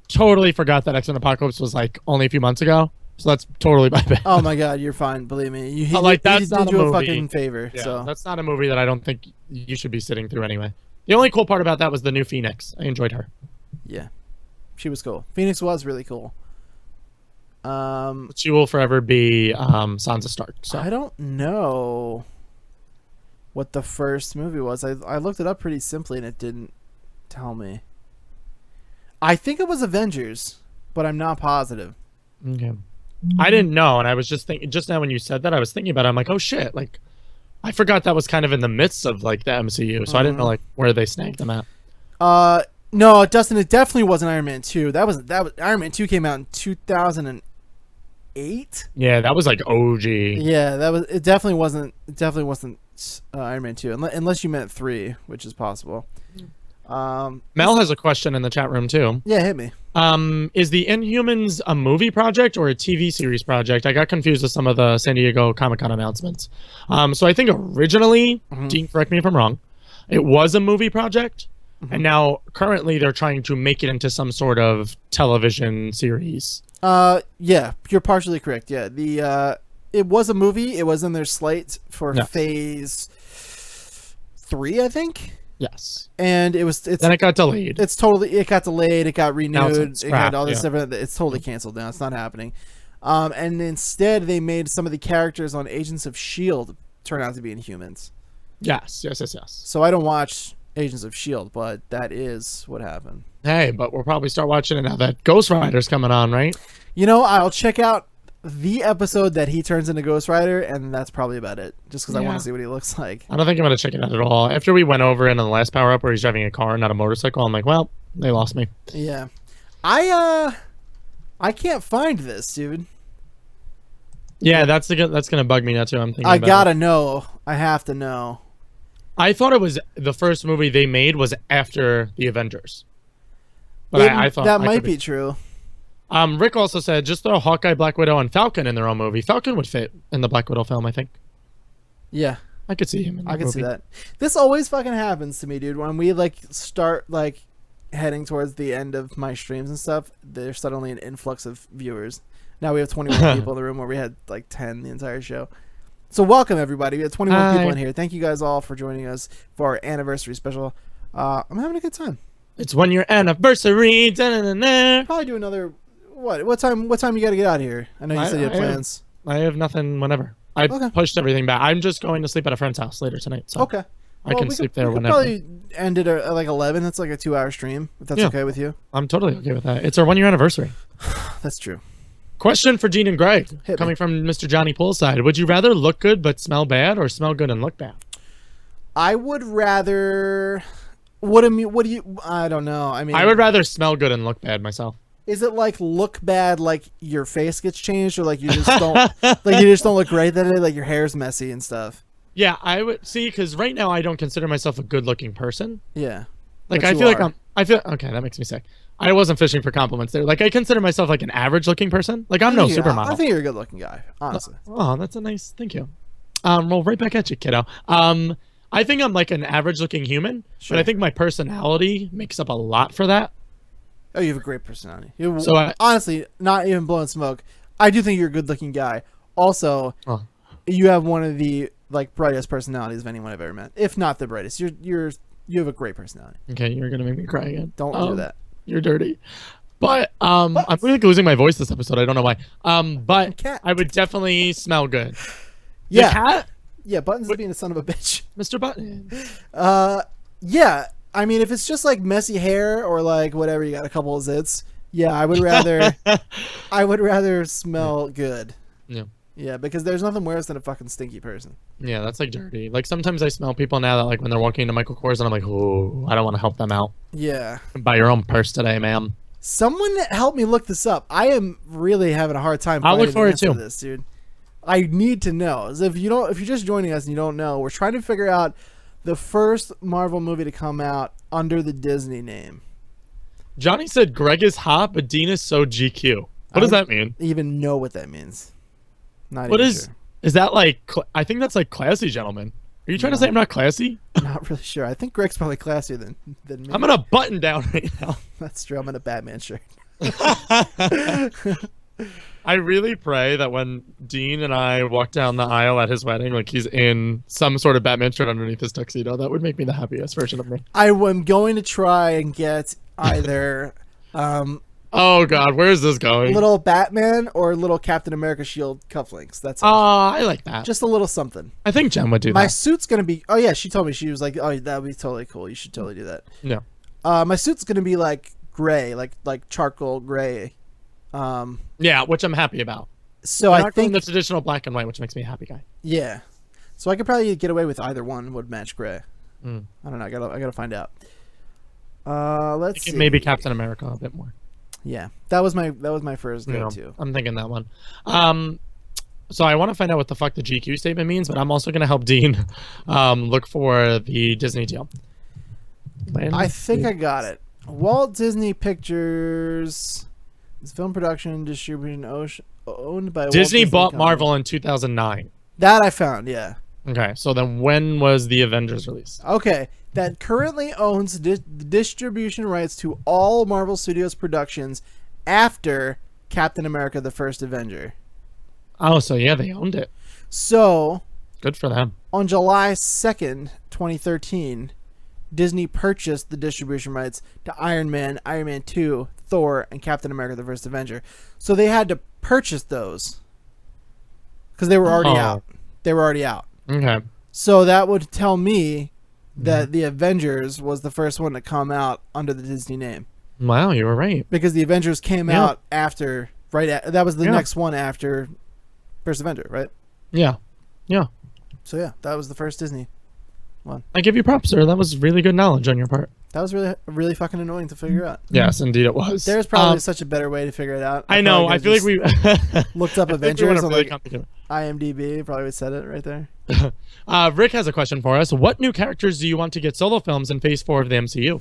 Totally forgot that X-Men Apocalypse was like only a few months ago. So that's totally my bad. Oh my god, you're fine. Believe me, you that's not did you a fucking favor. Yeah, so that's not a movie that I don't think you should be sitting through anyway. The only cool part about that was the new Phoenix. I enjoyed her. Yeah, she was cool. Phoenix was really cool. She will forever be Sansa Stark. So I don't know what the first movie was. I looked it up pretty simply and it didn't tell me. I think it was Avengers, but I'm not positive. Okay. I didn't know, and I was just thinking just now when you said that, I was thinking about it. I'm like, oh shit, like I forgot that was kind of in the midst of like the MCU, so I didn't know like where they snagged them at. No, Dustin, it definitely wasn't Iron Man 2. That was Iron Man 2 came out in 2008. Yeah, that was like OG. Yeah, it definitely wasn't Iron Man 2 unless you meant 3, which is possible. Mel has a question in the chat room too. Yeah, hit me. Is the Inhumans a movie project or a TV series project? I got confused with some of the San Diego Comic-Con announcements. So I think originally, Dean, correct me if I'm wrong, it was a movie project, and now currently they're trying to make it into some sort of television series. Yeah, you're partially correct. Yeah, it was a movie. It was in their slate for phase 3, I think. Yes. And then it got delayed. It got delayed. It got renewed. It had all this different. It's totally canceled now. It's not happening. And instead they made some of the characters on Agents of S.H.I.E.L.D. turn out to be Inhumans. Yes. So I don't watch Agents of S.H.I.E.L.D., but that is what happened. Hey, but we'll probably start watching it now that Ghost Rider's coming on, right? You know, I'll check out the episode that he turns into Ghost Rider, and that's probably about it. Just because I want to see what he looks like. I don't think I'm going to check it out at all. After we went over it in the last Power Up where he's driving a car, not a motorcycle, I'm like, well, they lost me. Yeah. I can't find this, dude. Yeah, that's gonna bug me now too. I'm thinking. I about gotta it. know. I have to know. I thought it was the first movie they made was after the Avengers. But I thought that I might could be true. Rick also said just throw Hawkeye, Black Widow, and Falcon in their own movie. Falcon would fit in the Black Widow film, I think. Yeah, I could see him in the I can movie. see that. This always fucking happens to me, dude. When we like start like heading towards the end of my streams and stuff, there's suddenly an influx of viewers. Now we have 21 people in the room where we had like 10 the entire show. So welcome everybody. We had 21 people in here. Thank you guys all for joining us for our anniversary special. I'm having a good time. It's 1 year anniversary. Da-na-na-na. Probably do another. What time you got to get out of here? I know you said you had plans. I have nothing whenever. I pushed everything back. I'm just going to sleep at a friend's house later tonight. So Okay. I can sleep there we could whenever. Probably end it at like 11. That's like a 2-hour stream. If that's okay with you. I'm totally okay with that. It's our 1 year anniversary. That's true. Question for Dean and Greg, Hit coming me. from Mr. Johnny Poolside. Would you rather look good but smell bad, or smell good and look bad? I would rather. What do you? I don't know. I mean, I would rather smell good and look bad myself. Is it like look bad, like your face gets changed, or like you just don't, like you just don't look great that day, like your hair's messy and stuff? Yeah, I would see because right now I don't consider myself a good-looking person. Yeah. Like But I you feel like are. okay, that makes me sick. I wasn't fishing for compliments there. Like I consider myself like an average-looking person. Like I'm no supermodel. I think you're a good-looking guy, honestly. Oh, that's a nice. Thank you. Roll right back at you, kiddo. I think I'm like an average-looking human, Sure. but I think my personality makes up a lot for that. Oh, you have a great personality. So Honestly, not even blowing smoke, I do think you're a good-looking guy. Also, you have one of the like brightest personalities of anyone I've ever met, if not the brightest. You have a great personality. Okay, you're gonna make me cry again. Don't do that. You're dirty. But I'm really losing my voice this episode. I don't know why. But Cat. I would definitely smell good. Yeah. The cat, Yeah, Buttons is being a son of a bitch. Mr. Button. Yeah. I mean, if it's just like messy hair or like whatever, you got a couple of zits. Yeah, I would rather smell good. Yeah. Yeah, because there's nothing worse than a fucking stinky person. Yeah, that's like dirty. Like sometimes I smell people now that like when they're walking into Michael Kors and I'm like, oh, I don't want to help them out. Yeah. Buy your own purse today, ma'am. Someone help me look this up. I am really having a hard time I'll finding look for the it answer too. to this, dude. I need to know. So if you're just joining us and you don't know, we're trying to figure out the first Marvel movie to come out under the Disney name. Johnny said Greg is hot, but Dean is so GQ. What does that mean? Even know what that means. Not What even is sure. is that like? I think that's like classy, gentlemen. Are you trying to say I'm not classy? Not really sure. I think Greg's probably classier than me. I'm gonna button down right now. That's true. I'm in a Batman shirt. I really pray that when Dean and I walk down the aisle at his wedding, like he's in some sort of Batman shirt underneath his tuxedo. That would make me the happiest version of me. I am going to try and get either Oh God, where is this going? little Batman or little Captain America shield cufflinks. That's it. I like that. Just a little something. I think Jen would do My that. suit's gonna be. Oh yeah, she told me, she was like, "Oh, that would be totally cool. You should totally do that." Yeah. My suit's gonna be like gray, like charcoal gray. Yeah, which I'm happy about. So We're I not going think the traditional black and white, which makes me a happy guy. yeah. So I could probably get away with either one would match gray. Mm. I don't know. I gotta find out. Let's see. Maybe Captain America a bit more. Yeah, that was my first You know, go-to. I'm thinking that one. So I want to find out what the fuck the GQ statement means, but I'm also going to help Dean look for the Disney deal. I think I got it. Walt Disney Pictures is film production distribution owned by Disney Walt Disney bought Company. Marvel in 2009. That I found, yeah. Okay, so then when was the Avengers released? Okay, that currently owns the distribution rights to all Marvel Studios productions after Captain America: The First Avenger. Oh, so yeah, they owned it. So, Good for them. on July 2nd, 2013, Disney purchased the distribution rights to Iron Man, Iron Man 2, Thor, and Captain America: The First Avenger. So they had to purchase those because they were already out. They were already out. Okay. So that would tell me that the Avengers was the first one to come out under the Disney name, Wow, you were right. because the Avengers came Yeah. out after that was the next one after First Avenger, right? Yeah. Yeah. So yeah, that was the first Disney one. I give you props, sir. That was really good knowledge on your part. That was really fucking annoying to figure out. Yes, indeed it was. There's probably such a better way to figure it out. I know. I feel like we looked up I think we Avengers went on really like complicated. IMDb. Probably would said it right there. Rick has a question for us. What new characters do you want to get solo films in Phase 4 of the MCU?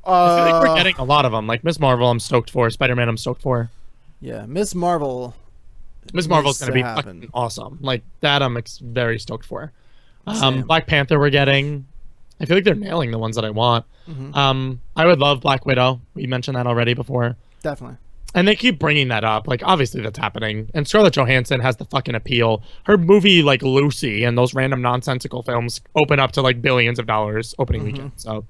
I feel like we're getting a lot of them. Like Ms. Marvel, I'm stoked for. Spider-Man, I'm stoked for. Yeah, Ms. Marvel. Ms. Marvel's gonna be fucking awesome. Like that, I'm very stoked for. Black Panther, we're getting. I feel like they're nailing the ones that I want. I would love Black Widow. We mentioned that already before. Definitely. And they keep bringing that up. Like, obviously that's happening. And Scarlett Johansson has the fucking appeal. Her movie, like Lucy and those random nonsensical films open up to like billions of dollars opening weekend. So,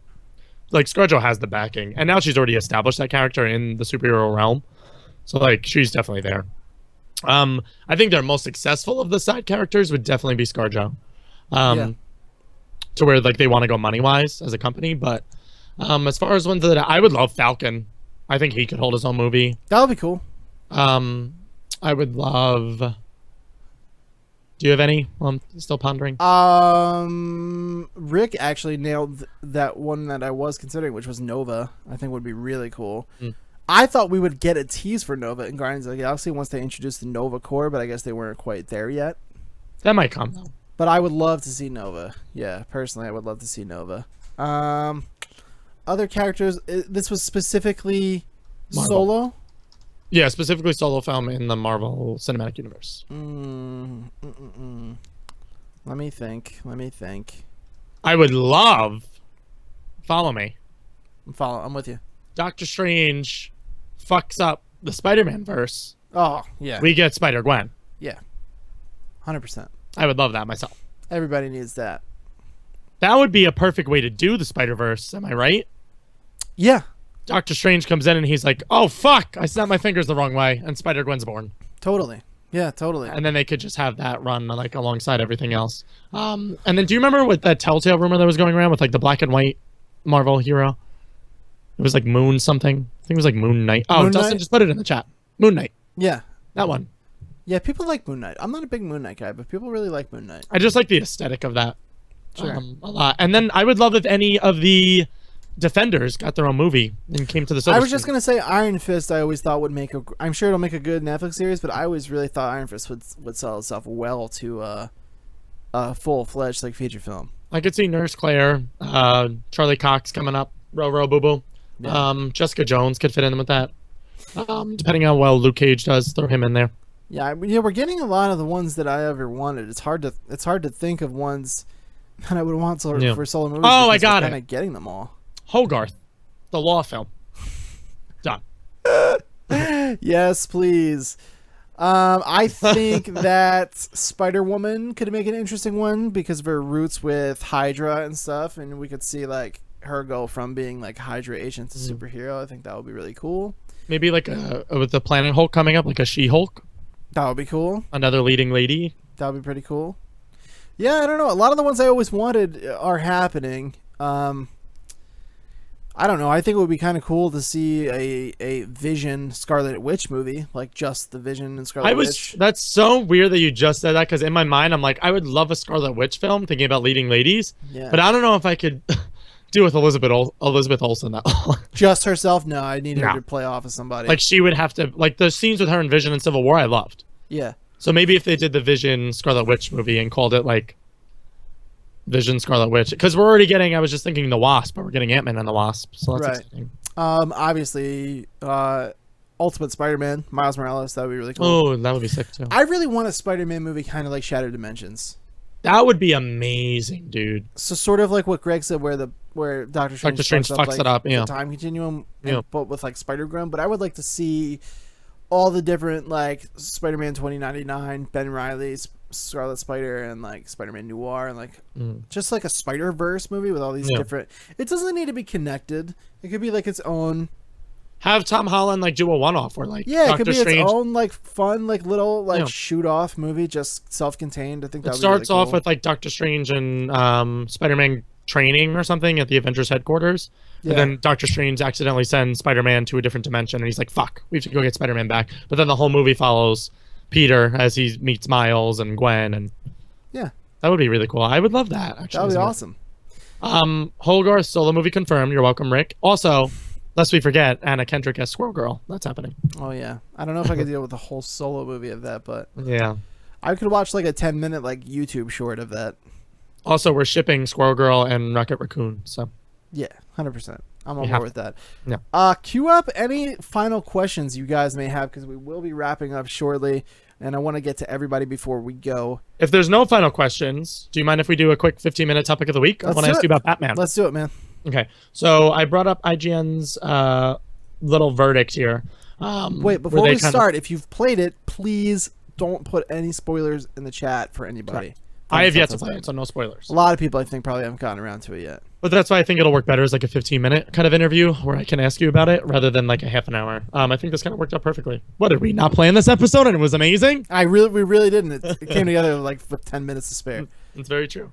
like, Scarlett Jo has the backing. And now she's already established that character in the superhero realm. So, like, she's definitely there. I think their most successful of the side characters would definitely be ScarJo. To where like they want to go money wise as a company, but as far as ones that I would love, Falcon. I think he could hold his own movie. That would be cool. I would love. Do you have any? I'm still pondering. Rick actually nailed that one that I was considering, which was Nova. I think would be really cool. I thought we would get a tease for Nova in Guardians of the Galaxy once they introduced the Nova Corps, but I guess they weren't quite there yet. That might come though. But I would love to see Nova. Yeah, personally, I would love to see Nova. Other characters. This was specifically Marvel. solo. Yeah, specifically solo film in the Marvel Cinematic Universe. Let me think. I would love. Follow me. I'm with you. Doctor Strange fucks up the Spider-Man verse. Oh yeah. We get Spider-Gwen. Yeah. 100%. I would love that myself. Everybody needs that. That would be a perfect way to do the Spider-Verse. Am I right? Yeah. Doctor Strange comes in and he's like, "Oh fuck! I snapped my fingers the wrong way," and Spider-Gwen's born. Totally. Yeah, totally. And then they could just have that run like alongside everything else. And then do you remember what that Telltale rumor that was going around with like the black and white Marvel hero? It was like Moon something. I think it was like Moon Knight. Oh, Moon Dustin Knight? just put it in the chat. Moon Knight. Yeah. That one. Yeah, people like Moon Knight. I'm not a big Moon Knight guy, but people really like Moon Knight. I just like the aesthetic of that. Sure. A lot. And then I would love if any of the Defenders got their own movie and came to the silver I was just screen. going to say Iron Fist I always thought would make a... I'm sure it'll make a good Netflix series, but I always really thought Iron Fist would sell itself well to a full-fledged like feature film. I could see Nurse Claire, Charlie Cox coming up, Ro Boo Boo. Yeah. Jessica Jones could fit in with that. Depending on how well Luke Cage does, throw him in there. Yeah, we're getting a lot of the ones that I ever wanted. It's hard to think of ones that I would want for solo movies. Oh, I got it. Kind of getting them all. Hogarth, the law film. Done. Yes, please. I think that Spider-Woman could make an interesting one because of her roots with Hydra and stuff, and we could see like her go from being like Hydra agent to superhero. I think that would be really cool. Maybe like with the Planet Hulk coming up, like a She-Hulk. That would be cool. Another leading lady. That would be pretty cool. Yeah, I don't know. A lot of the ones I always wanted are happening. I don't know. I think it would be kind of cool to see a Vision Scarlet Witch movie, like just the Vision and Scarlet Witch. That's so weird that you just said that because in my mind I'm like I would love a Scarlet Witch film, thinking about leading ladies. Yeah. But I don't know if I could do with Elizabeth Olsen that just herself. No, I need her to play off of somebody. Like she would have to like the scenes with her in Vision and Civil War I loved. Yeah. So maybe if they did the Vision Scarlet Witch movie and called it like Vision Scarlet Witch, because we're already getting. I was just thinking the Wasp, but we're getting Ant-Man and the Wasp, so that's exciting. Obviously, Ultimate Spider-Man, Miles Morales. That would be really cool. Oh, that would be sick too. I really want a Spider-Man movie, kind of like Shattered Dimensions. That would be amazing, dude. So sort of like what Greg said, where Doctor Strange fucks it up, yeah. The time continuum, but with like Spider-Gwen. But I would like to see all the different like Spider-Man 2099, Ben Reilly's Scarlet Spider, and like Spider-Man Noir, and like just like a Spider-Verse movie with all these different. It doesn't need to be connected. It could be like its own. Have Tom Holland like do a one-off or like it could be Strange. its own like fun like little like shoot-off movie, just self-contained. I think that starts really off cool. with like Doctor Strange and Spider-Man training or something at the Avengers headquarters. Yeah. And then Doctor Strange accidentally sends Spider-Man to a different dimension, and he's like, "Fuck, we have to go get Spider-Man back." But then the whole movie follows Peter as he meets Miles and Gwen, and yeah, that would be really cool. I would love that. Actually, that would be awesome. Hogarth solo movie confirmed. You're welcome, Rick. Also, lest we forget, Anna Kendrick as Squirrel Girl. That's happening. Oh yeah, I don't know if I could deal with the whole solo movie of that, but Yeah. I could watch like a 10-minute like YouTube short of that. Also, we're shipping Squirrel Girl and Rocket Raccoon. So Yeah, 100%. I'm on board with that. Yeah. Queue up any final questions you guys may have because we will be wrapping up shortly, and I want to get to everybody before we go. If there's no final questions, do you mind if we do a quick 15-minute topic of the week? I want to ask you about Batman. Let's do it, man. Okay. So I brought up IGN's little verdict here. Wait, before we start, if you've played it, please don't put any spoilers in the chat for anybody. Correct. I have yet to play it, so no spoilers. A lot of people, I think, probably haven't gotten around to it yet. But that's why I think it'll work better as like a 15-minute kind of interview where I can ask you about it rather than like a half an hour. I think this kind of worked out perfectly. What, did we not plan this episode and it was amazing? We really didn't. It came together like with 10 minutes to spare. It's very true.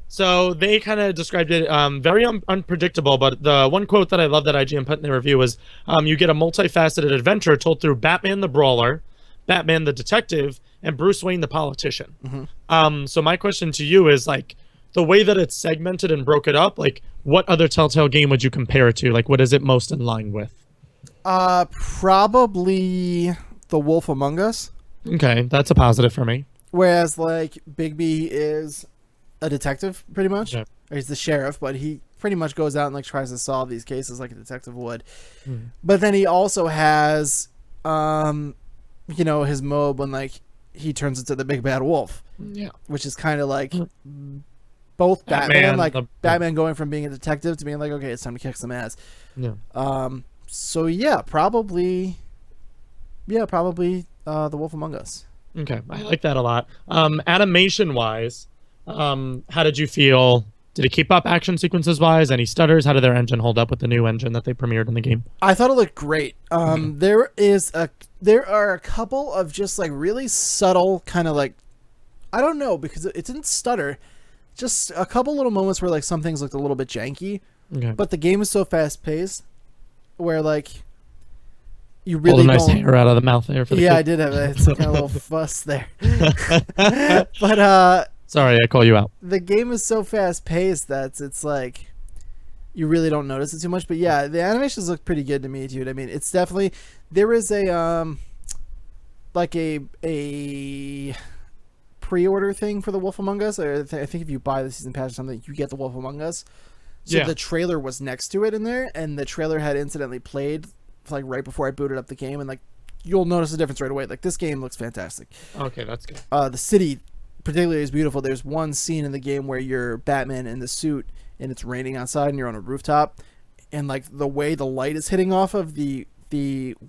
So they kind of described it very unpredictable, but the one quote that I love that IGN put in their review was, you get a multifaceted adventure told through Batman the Brawler, Batman the Detective, and Bruce Wayne the Politician. Mm-hmm. So my question to you is, like, the way that it's segmented and broke it up, like, what other Telltale game would you compare it to? Like, what is it most in line with? Probably The Wolf Among Us. Okay, that's a positive for me. Whereas, like, Bigby is a detective, pretty much. Yeah. Or he's the sheriff, but he pretty much goes out and, like, tries to solve these cases like a detective would. Mm. But then he also has, you know, his mode when, like, he turns into the big bad wolf. Yeah. Which is kind of like both Batman, Batman going from being a detective to being like, okay, it's time to kick some ass. Yeah. So yeah, probably The Wolf Among Us. Okay, I like that a lot. Animation wise, how did you feel? Did it keep up action sequences wise? Any stutters? How did their engine hold up with the new engine that they premiered in the game? I thought it looked great. There are a couple of just like really subtle kind of like, I don't know, because it didn't stutter. Just a couple little moments where like some things looked a little bit janky. Okay. But the game is so fast paced where like you really Pulled a nice don't... hair out of the mouth there for the Yeah, kid. I did have a kind of little fuss there. But sorry, I call you out. the game is so fast paced that it's like you really don't notice it too much. But yeah, the animations look pretty good to me, dude. I mean, it's definitely, there is a like a pre-order thing for The Wolf Among Us. I think if you buy the season pass or something, you get The Wolf Among Us. So Yeah. the trailer was next to it in there, and the trailer had incidentally played like right before I booted up the game, and like you'll notice the difference right away. Like, this game looks fantastic. Okay, that's good. The city particularly is beautiful. There's one scene in the game where you're Batman in the suit and it's raining outside and you're on a rooftop, and like the way the light is hitting off of the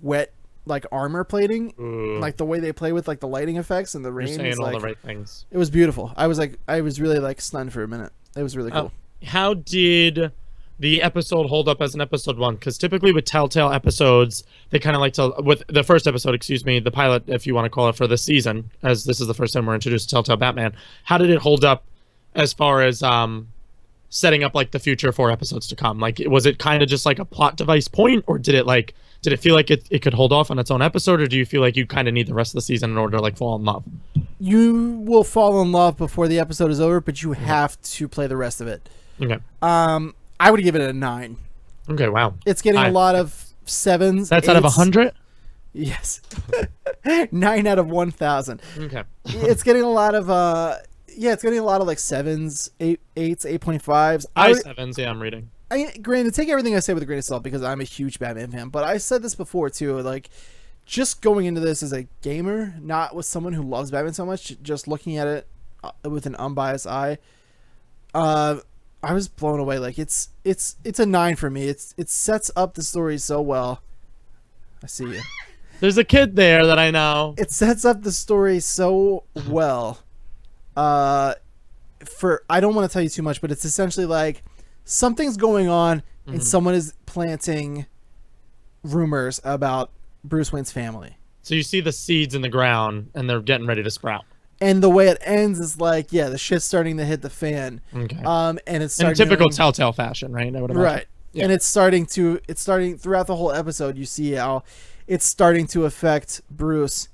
wet like armor plating, like the way they play with like the lighting effects and the rain. You're saying is, all like, the right things. It was beautiful. I was really like stunned for a minute. It was really cool. How did the episode hold up as an episode 1? Because typically with Telltale episodes, they kind of like to, with the first episode, the pilot, if you want to call it, for this season, as this is the first time we're introduced to Telltale Batman. How did it hold up as far as setting up like the future 4 episodes to come? Like, was it kind of just like a plot device point, or did it feel like it could hold off on its own episode, or do you feel like you kind of need the rest of the season in order to like fall in love? You will fall in love before the episode is over, but you have to play the rest of it. Okay. I would give it a 9. Okay, wow. It's getting a lot of 7s. That's 8s. out of 100? Yes. 9 out of 1,000. Okay. It's getting a lot of it's getting a lot of like 7s, 8s, 8.5s. High 7s, yeah, I'm reading. Granted, take everything I say with a grain of salt because I'm a huge Batman fan, but I said this before too, like, just going into this as a gamer, not with someone who loves Batman so much, just looking at it with an unbiased eye, I was blown away. Like, it's a 9 for me. It sets up the story so well. I see you. There's a kid there that I know. It sets up the story so well. I don't want to tell you too much, but it's essentially like something's going on and someone is planting rumors about Bruce Wayne's family. So you see the seeds in the ground and they're getting ready to sprout. And the way it ends is like, yeah, the shit's starting to hit the fan. Okay. And it's starting in typical Telltale fashion, right? I would imagine. Right. Yeah. And it's starting throughout the whole episode. You see how it's starting to affect Bruce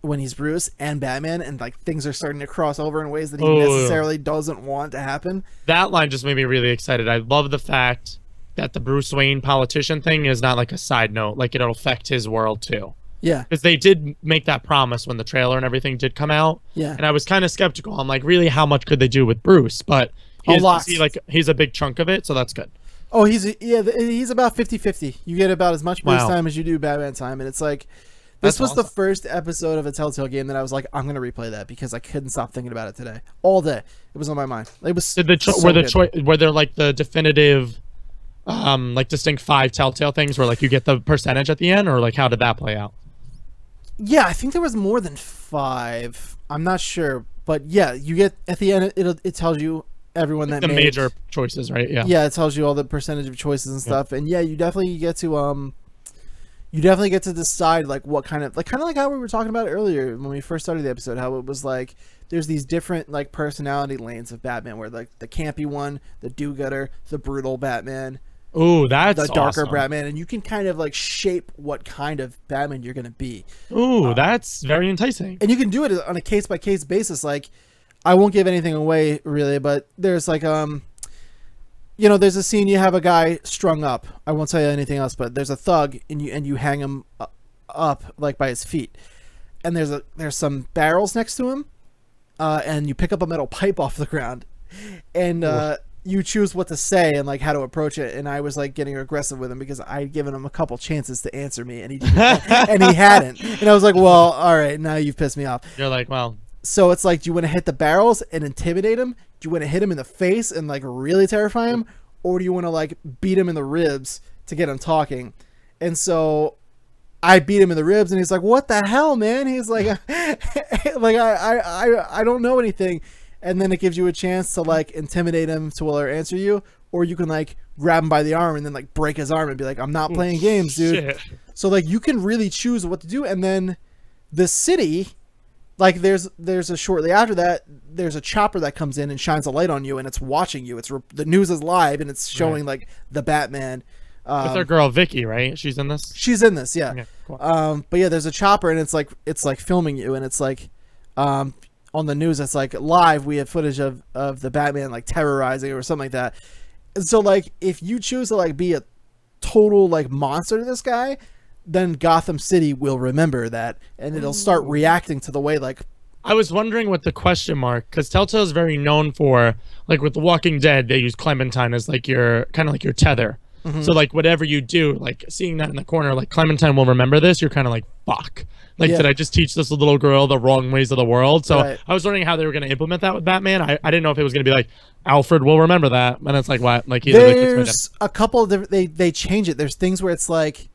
when he's Bruce and Batman, and like things are starting to cross over in ways that he necessarily doesn't want to happen. That line just made me really excited. I love the fact that the Bruce Wayne politician thing is not like a side note, like it'll affect his world too. Yeah, because they did make that promise when the trailer and everything did come out. Yeah, and I was kind of skeptical. I'm like, really, how much could they do with Bruce? But he's a big chunk of it, so that's good. Oh, he's about 50-50. You get about as much Bruce time as you do Batman time, and it's like this was awesome. The first episode of a Telltale game that I was like, I'm gonna replay that because I couldn't stop thinking about it today all day. It was on my mind. It was. Were there like the definitive, like distinct 5 Telltale things where like you get the percentage at the end, or like how did that play out? Yeah, I think there was more than 5. I'm not sure, but yeah, you get at the end. It tells you everyone that the major choices, right? Yeah. Yeah, it tells you all the percentage of choices and stuff, and yeah, you definitely get to decide like what kind of like how we were talking about earlier when we first started the episode, how it was like there's these different like personality lanes of Batman, where like the campy one, the do-gooder, the brutal Batman. Ooh, that's the darker awesome. Batman, and you can kind of like shape what kind of Batman you're gonna be. Ooh, that's very enticing. And you can do it on a case by case basis. Like, I won't give anything away really, but there's like there's a scene you have a guy strung up. I won't tell you anything else, but there's a thug and you hang him up like by his feet, and there's some barrels next to him, and you pick up a metal pipe off the ground, and you choose what to say and like how to approach it. And I was like getting aggressive with him because I'd given him a couple chances to answer me, and he didn't, and he hadn't. And I was like, well, all right, now you've pissed me off. You're like, well. So it's like, do you want to hit the barrels and intimidate him? Do you want to hit him in the face and like really terrify him? Or do you want to like beat him in the ribs to get him talking? And so I beat him in the ribs, and he's like, what the hell, man? He's like, I don't know anything. And then it gives you a chance to like intimidate him to answer you, or you can like grab him by the arm and then like break his arm and be like, I'm not playing games, dude. Shit. So like you can really choose what to do. And then the city, like there's a shortly after that, there's a chopper that comes in and shines a light on you, and it's watching you. The news is live, and it's showing like the Batman. With their girl Vicky, right? She's in this. She's in this, yeah. Okay, cool. But yeah, there's a chopper, and it's like filming you, and it's like on the news, it's like live. We have footage of the Batman like terrorizing or something like that. And so like if you choose to like be a total like monster to this guy, then Gotham City will remember that, and it'll start reacting to the way like. I was wondering with the question mark, because Telltale is very known for, like with The Walking Dead, they use Clementine as like your kind of like your tether. Mm-hmm. So like whatever you do, like seeing that in the corner, like Clementine will remember this. You're kind of like, fuck. Like, did I just teach this little girl the wrong ways of the world? So I was wondering how they were going to implement that with Batman. I didn't know if it was going to be like, Alfred will remember that. And it's like, what? Like, there's a couple of different, they change it. There's things where it's like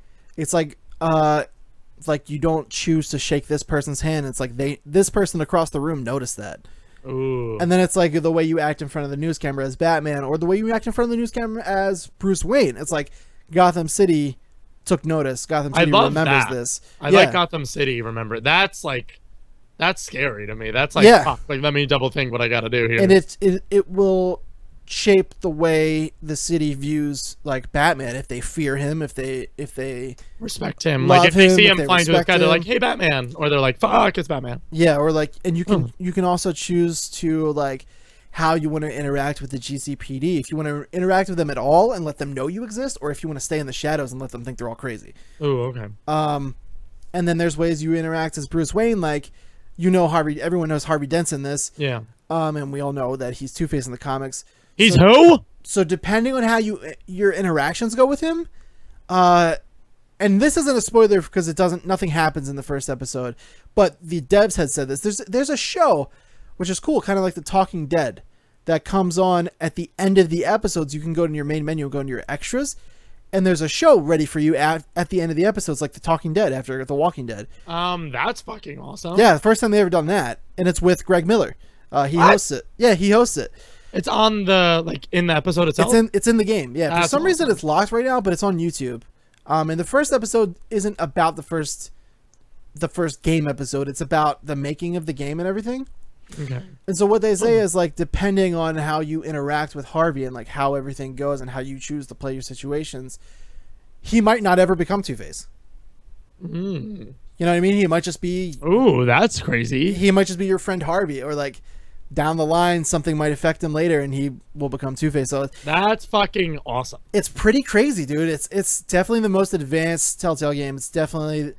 you don't choose to shake this person's hand. It's like this person across the room noticed that. Ooh. And then it's like the way you act in front of the news camera as Batman, or the way you act in front of the news camera as Bruce Wayne. It's like Gotham City took notice. Gotham City remembers this. I like Gotham City. Remember, that's scary to me. That's like, fuck, like let me double think what I got to do here. And it will shape the way the city views like Batman, if they fear him, if they respect him, like if they see him flying to this guy, they're like, hey Batman, or they're like, fuck, it's Batman. Yeah, or like, and you can also choose to like how you want to interact with the GCPD, if you want to interact with them at all and let them know you exist, or if you want to stay in the shadows and let them think they're all crazy. Oh, okay. And then there's ways you interact as Bruce Wayne, like everyone knows Harvey Dent's in this. Yeah. And we all know that he's Two-Face in the comics. He's who? So depending on how your interactions go with him, and this isn't a spoiler because nothing happens in the first episode, but the devs had said this. There's a show, which is cool, kind of like The Talking Dead, that comes on at the end of the episodes. You can go to your main menu and go into your extras, and there's a show ready for you at the end of the episodes, like The Talking Dead after The Walking Dead. That's fucking awesome. Yeah, the first time they ever done that, and it's with Greg Miller. He hosts it. Yeah, he hosts it. It's on in the episode itself? It's in the game. Yeah, for some reason it's locked right now, but it's on YouTube. And the first episode isn't about the first game episode. It's about the making of the game and everything. Okay. And so what they say is like, depending on how you interact with Harvey and like how everything goes and how you choose to play your situations, he might not ever become Two-Face. You know what I mean? He might just be. Ooh, that's crazy. He might just be your friend Harvey, or like down the line something might affect him later, and he will become Two-Face. So That's fucking awesome. it's pretty crazy, dude. It's definitely the most advanced Telltale game. It's definitely.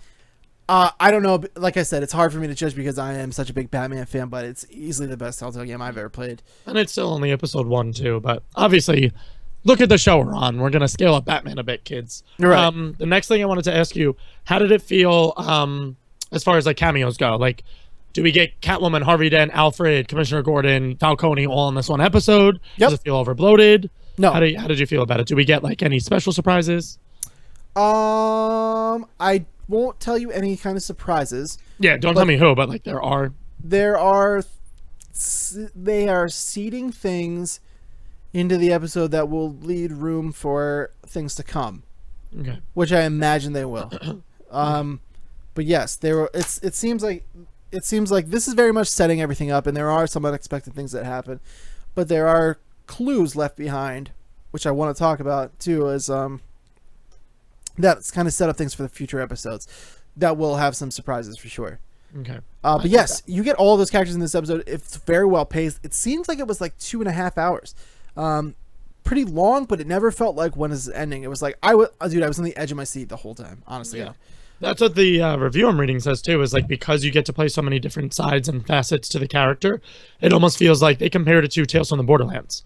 I don't know. Like I said, it's hard for me to judge because I am such a big Batman fan, but it's easily the best Telltale game I've ever played. And it's still only episode 1 too, but obviously, look at the show we're on. We're gonna scale up Batman a bit, kids. Right. The next thing I wanted to ask you, how did it feel as far as like cameos go? Like, do we get Catwoman, Harvey Dent, Alfred, Commissioner Gordon, Falcone all in this one episode? Yep. Does it feel overbloated? No. How did you feel about it? Do we get like any special surprises? I won't tell you any kind of surprises. Yeah, don't tell me who, but like there are. They are seeding things into the episode that will lead room for things to come, Okay. which I imagine they will. But yes, they were. It seems like this is very much setting everything up, and there are some unexpected things that happen, but there are clues left behind, which I want to talk about too, as that's kind of set up things for the future episodes that will have some surprises for sure. Okay. But yes, you get all those characters in this episode. It's very well paced. It seems like it was like 2.5 hours. Pretty long, but it never felt like when is it ending. It was like I was on the edge of my seat the whole time, honestly. Yeah. That's what the review I'm reading says too, is like because you get to play so many different sides and facets to the character, it almost feels like they compared it to Tales from the Borderlands,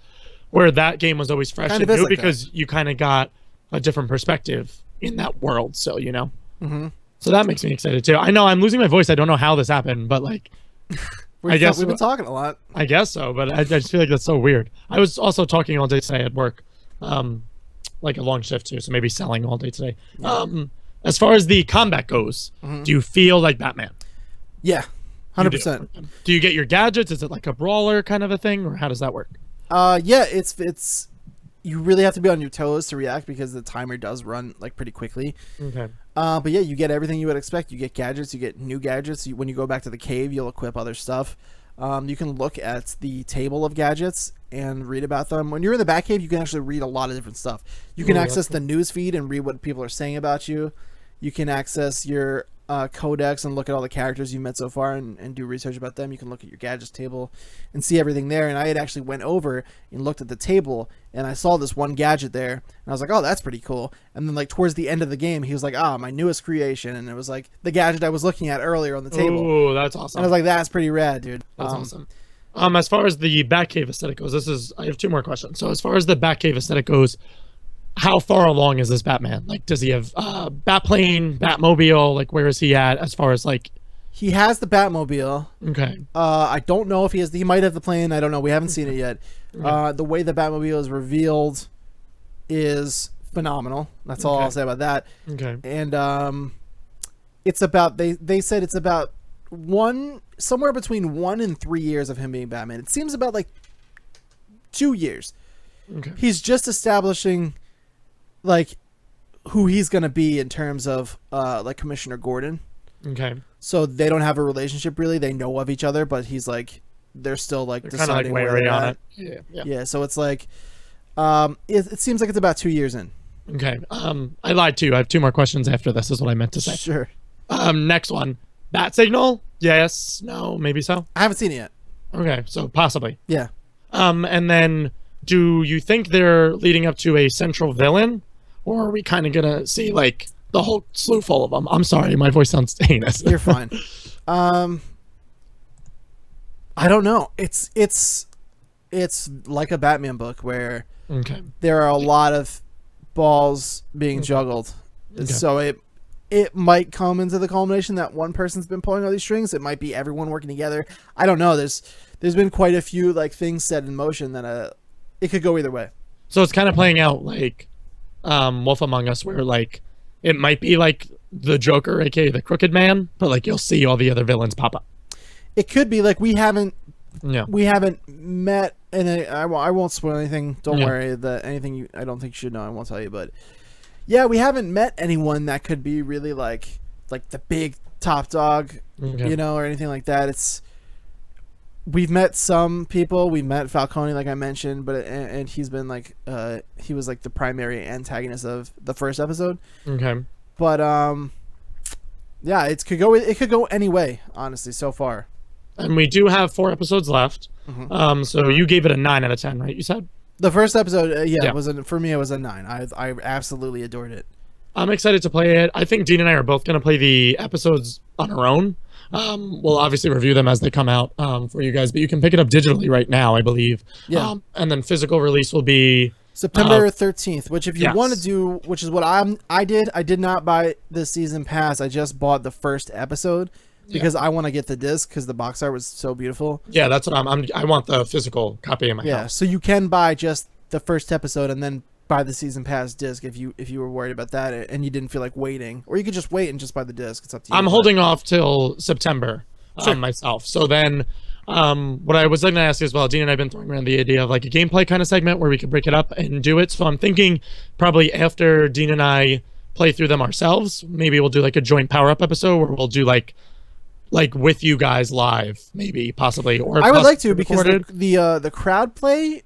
where that game was always fresh Kind and of is new like because you kind of got a different perspective in that world. So, you know, Mm-hmm. so that makes me excited too. I know I'm losing my voice. I don't know how this happened, but like, I guess we've been talking a lot. I guess so, but I just feel like that's so weird. I was also talking all day today at work, like a long shift too, so maybe selling all day today. As far as the combat goes, do you feel like Batman? Yeah, You 100%. Do you get your gadgets? Is it like a brawler kind of a thing, or how does that work? Yeah, it's you really have to be on your toes to react because the timer does run like pretty quickly. Okay. But yeah, you get everything you would expect. You get gadgets, you get new gadgets. When you go back to the cave, you'll equip other stuff. You can look at the table of gadgets and read about them. When you're in the Batcave, you can actually read a lot of different stuff. You can access the news feed and read what people are saying about you. You can access your codex and look at all the characters you've met so far and do research about them. You can look at your gadgets table and see everything there. And I had actually went over and looked at the table, and I saw this one gadget there, and I was like, oh, that's pretty cool. And then like towards the end of the game, he was like, my newest creation, and it was like the gadget I was looking at earlier on the table. Oh, that's awesome. And I was like, that's pretty rad, dude. That's awesome. As far as the Batcave aesthetic goes, I have 2 more questions. So as far as the Batcave aesthetic goes, how far along is this Batman? Like, does he have Batplane, Batmobile? Like, where is he at as far as like? He has the Batmobile. Okay. I don't know if he might have the plane. I don't know. We haven't seen it yet. The way the Batmobile is revealed is phenomenal. That's all I'll say about that. Okay. And it's about they said it's about somewhere between 1 and 3 years of him being Batman. It seems about like 2 years. Okay. He's just establishing like who he's gonna be in terms of like Commissioner Gordon. Okay. So they don't have a relationship really. They know of each other, but he's like they're still like They're kind of deciding like where wary they're on at. it. Yeah. Yeah. So it's like it seems like it's about 2 years in. Okay. I lied to you. I have 2 more questions after this. Is what I meant to say. Sure. Next one. Bat signal? Yes. No. Maybe so. I haven't seen it yet. Okay. So possibly. Yeah. And then, do you think they're leading up to a central villain, or are we kind of gonna see like the whole slew full of them? I'm sorry, my voice sounds heinous. You're fine. I don't know. It's like a Batman book where Okay. there are a lot of balls being juggled. Okay. So it might come into the culmination that one person's been pulling all these strings. It might be everyone working together. I don't know. There's been quite a few like things set in motion that it could go either way. So it's kind of playing out like Wolf Among Us, where like it might be like the Joker, aka the Crooked Man, but like you'll see all the other villains pop up. It could be like we haven't Yeah. met, and I won't spoil anything. Don't Yeah. worry. That anything I don't think you should know, I won't tell you. But yeah, we haven't met anyone that could be really like the big top dog, Okay. or anything like that. We've met some people. We met Falcone, like I mentioned, but and he's been like he was like the primary antagonist of the first episode. Okay. But Yeah, it could go any way, honestly, so far. And we do have 4 episodes left. So you gave it a 9 out of 10, right? You said the first episode, for me it was a 9. I absolutely adored it. I'm excited to play it. I think Dean and I are both going to play the episodes on our own. We'll obviously review them as they come out for you guys, but you can pick it up digitally right now, I believe. Yeah. And then physical release will be September 13th, which if you want to do, which is what I did. I did not buy the season pass. I just bought the first episode because I want to get the disc because the box art was so beautiful. Yeah, that's what I want the physical copy in my house. Yeah, so you can buy just the first episode and then buy the season pass disc if you were worried about that and you didn't feel like waiting, or you could just wait and just buy the disc. It's up to you. I'm holding off till September myself. So then what I was going to ask you as well, Dean and I have been throwing around the idea of like a gameplay kind of segment where we could break it up and do it. So I'm thinking probably after Dean and I play through them ourselves, maybe we'll do like a joint power-up episode where we'll do like with you guys live, maybe possibly. Or I would like to because the crowd play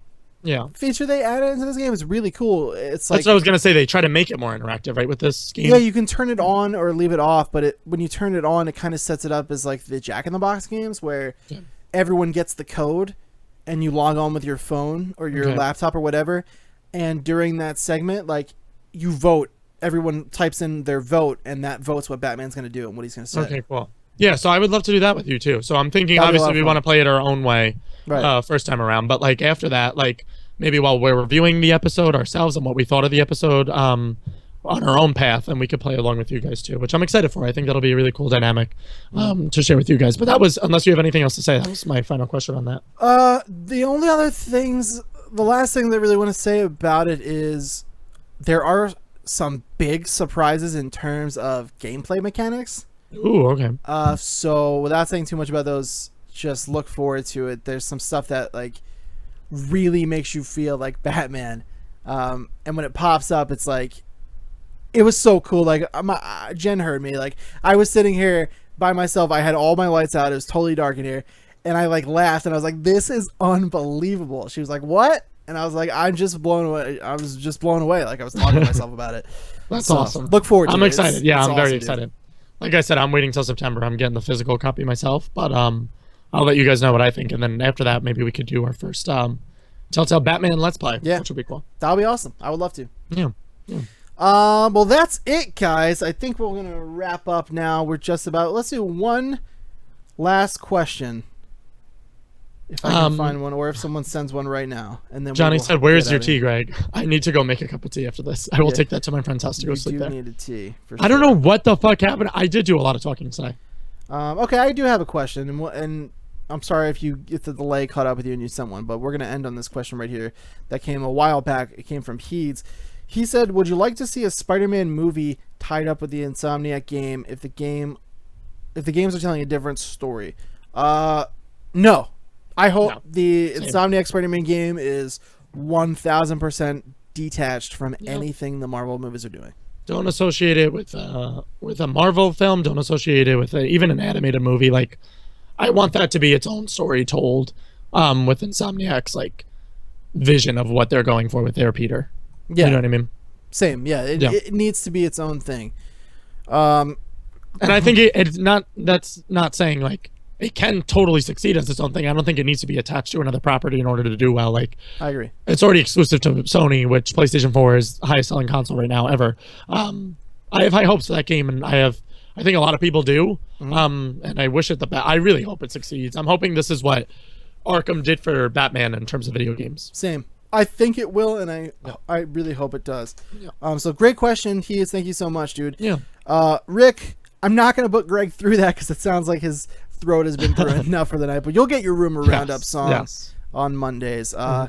feature they added into this game is really cool. It's like, that's what I was gonna say. They try to make it more interactive, right, with this game. Yeah, you can turn it on or leave it off, but when you turn it on, it kind of sets it up as like the Jack in the Box games where everyone gets the code and you log on with your phone or your laptop or whatever, and during that segment, like you vote. Everyone types in their vote, and that vote's what Batman's gonna do and what he's gonna say. Okay, cool. Yeah, so I would love to do that with you too. So I'm thinking, obviously, we want to play it our own way first time around, but like after that, like maybe while we're reviewing the episode ourselves and what we thought of the episode on our own path, and we could play along with you guys too, which I'm excited for. I think that'll be a really cool dynamic to share with you guys. But that was, unless you have anything else to say, that was my final question on that. The only other things, the last thing that I really want to say about it is there are some big surprises in terms of gameplay mechanics. Ooh, okay. So without saying too much about those, just look forward to it. There's some stuff that like really makes you feel like Batman. And when it pops up, it's like, it was so cool. Like Jen heard me. Like I was sitting here by myself. I had all my lights out. It was totally dark in here. And I like laughed and I was like, this is unbelievable. She was like, what? And I was like, I'm just blown away. I was just blown away. Like I was talking to myself about it. That's awesome. Look forward to it. I'm excited. It's I'm awesome, very excited. Like I said, I'm waiting till September. I'm getting the physical copy myself, but I'll let you guys know what I think, and then after that, maybe we could do our first Telltale Batman Let's Play. Yeah, which would be cool. That would be awesome. I would love to. Yeah. Well, that's it, guys. I think we're gonna wrap up now. We're just about. Let's do one last question, if I can find one, or if someone sends one right now, and then Johnny said, "Where's your tea, Greg? I need to go make a cup of tea after this. I will take that to my friend's house to go sleep there." You need a tea. I don't know what the fuck happened. I did do a lot of talking today. Okay, I do have a question, and I'm sorry if the delay caught up with you and you sent one, but we're gonna end on this question right here that came a while back. It came from Heeds. He said, "Would you like to see a Spider-Man movie tied up with the Insomniac game if the games are telling a different story?" No. I hope the Insomniac Spider-Man game is 1000% detached from anything the Marvel movies are doing. Don't associate it with a Marvel film. Don't associate it with even an animated movie. Like, I want that to be its own story told with Insomniac's like vision of what they're going for with their Peter. Yeah, you know what I mean. Same. Yeah, it needs to be its own thing. And I think it's not. That's not saying like it can totally succeed as its own thing. I don't think it needs to be attached to another property in order to do well. Like, I agree. It's already exclusive to Sony, which PlayStation 4 is the highest selling console right now ever. I have high hopes for that game, and I think a lot of people do. And I wish it the best. I really hope it succeeds. I'm hoping this is what Arkham did for Batman in terms of video games. Same. I think it will, and I really hope it does. Yeah. So great question, Heath. Thank you so much, dude. Yeah. Rick, I'm not going to put Greg through that because it sounds like his throat has been through enough for the night, but you'll get your rumor roundup song on Mondays. And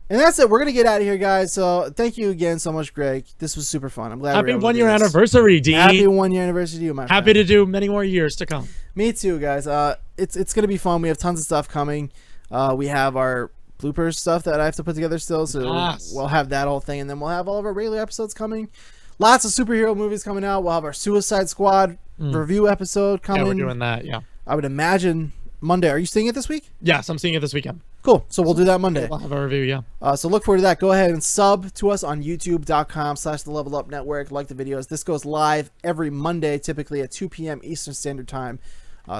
that's it. We're going to get out of here, guys. So thank you again so much, Greg. This was super fun. I'm glad Happy 1 year anniversary, Dean. Happy 1 year anniversary to you, my friend. Happy to do many more years to come. Me too, guys. It's going to be fun. We have tons of stuff coming. We have our bloopers stuff that I have to put together still, so we'll have that whole thing, and then we'll have all of our regular episodes coming. Lots of superhero movies coming out. We'll have our Suicide Squad review episode coming. Yeah, we're doing that, yeah. I would imagine Monday. Are you seeing it this week? Yes, I'm seeing it this weekend. Cool. So we'll do that Monday. We'll have a review, yeah. So look forward to that. Go ahead and sub to us on youtube.com/the Level Up Network. Like the videos. This goes live every Monday, typically at 2 p.m. Eastern Standard Time.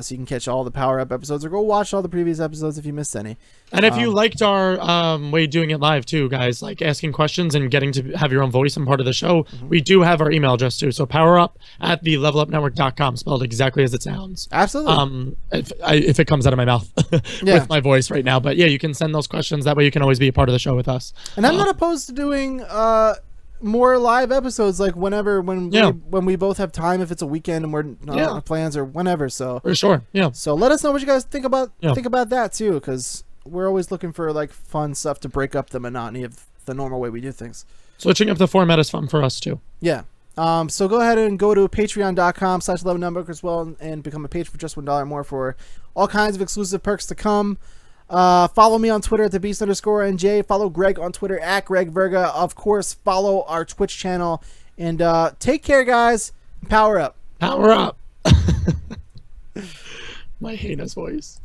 So you can catch all the Power Up episodes or go watch all the previous episodes if you missed any. And if you liked our way of doing it live too, guys, like asking questions and getting to have your own voice and part of the show, we do have our email address too. So powerup@thelevelupnetwork.com, spelled exactly as it sounds. Absolutely. If it comes out of my mouth with my voice right now. But yeah, you can send those questions. That way you can always be a part of the show with us. And I'm not opposed to doing more live episodes, like when we both have time, if it's a weekend and we're not on plans or whenever. So for sure, yeah. So let us know what you guys think about that too, because we're always looking for like fun stuff to break up the monotony of the normal way we do things. Switching up the format is fun for us too. Yeah. So go ahead and go to patreon.com/11network as well and become a patron for just $1 more for all kinds of exclusive perks to come. Follow me on Twitter at @thebeast_NJ. Follow Greg on Twitter at Greg Verga. Of course, follow our Twitch channel. And take care, guys. Power up. Power up. My heinous voice.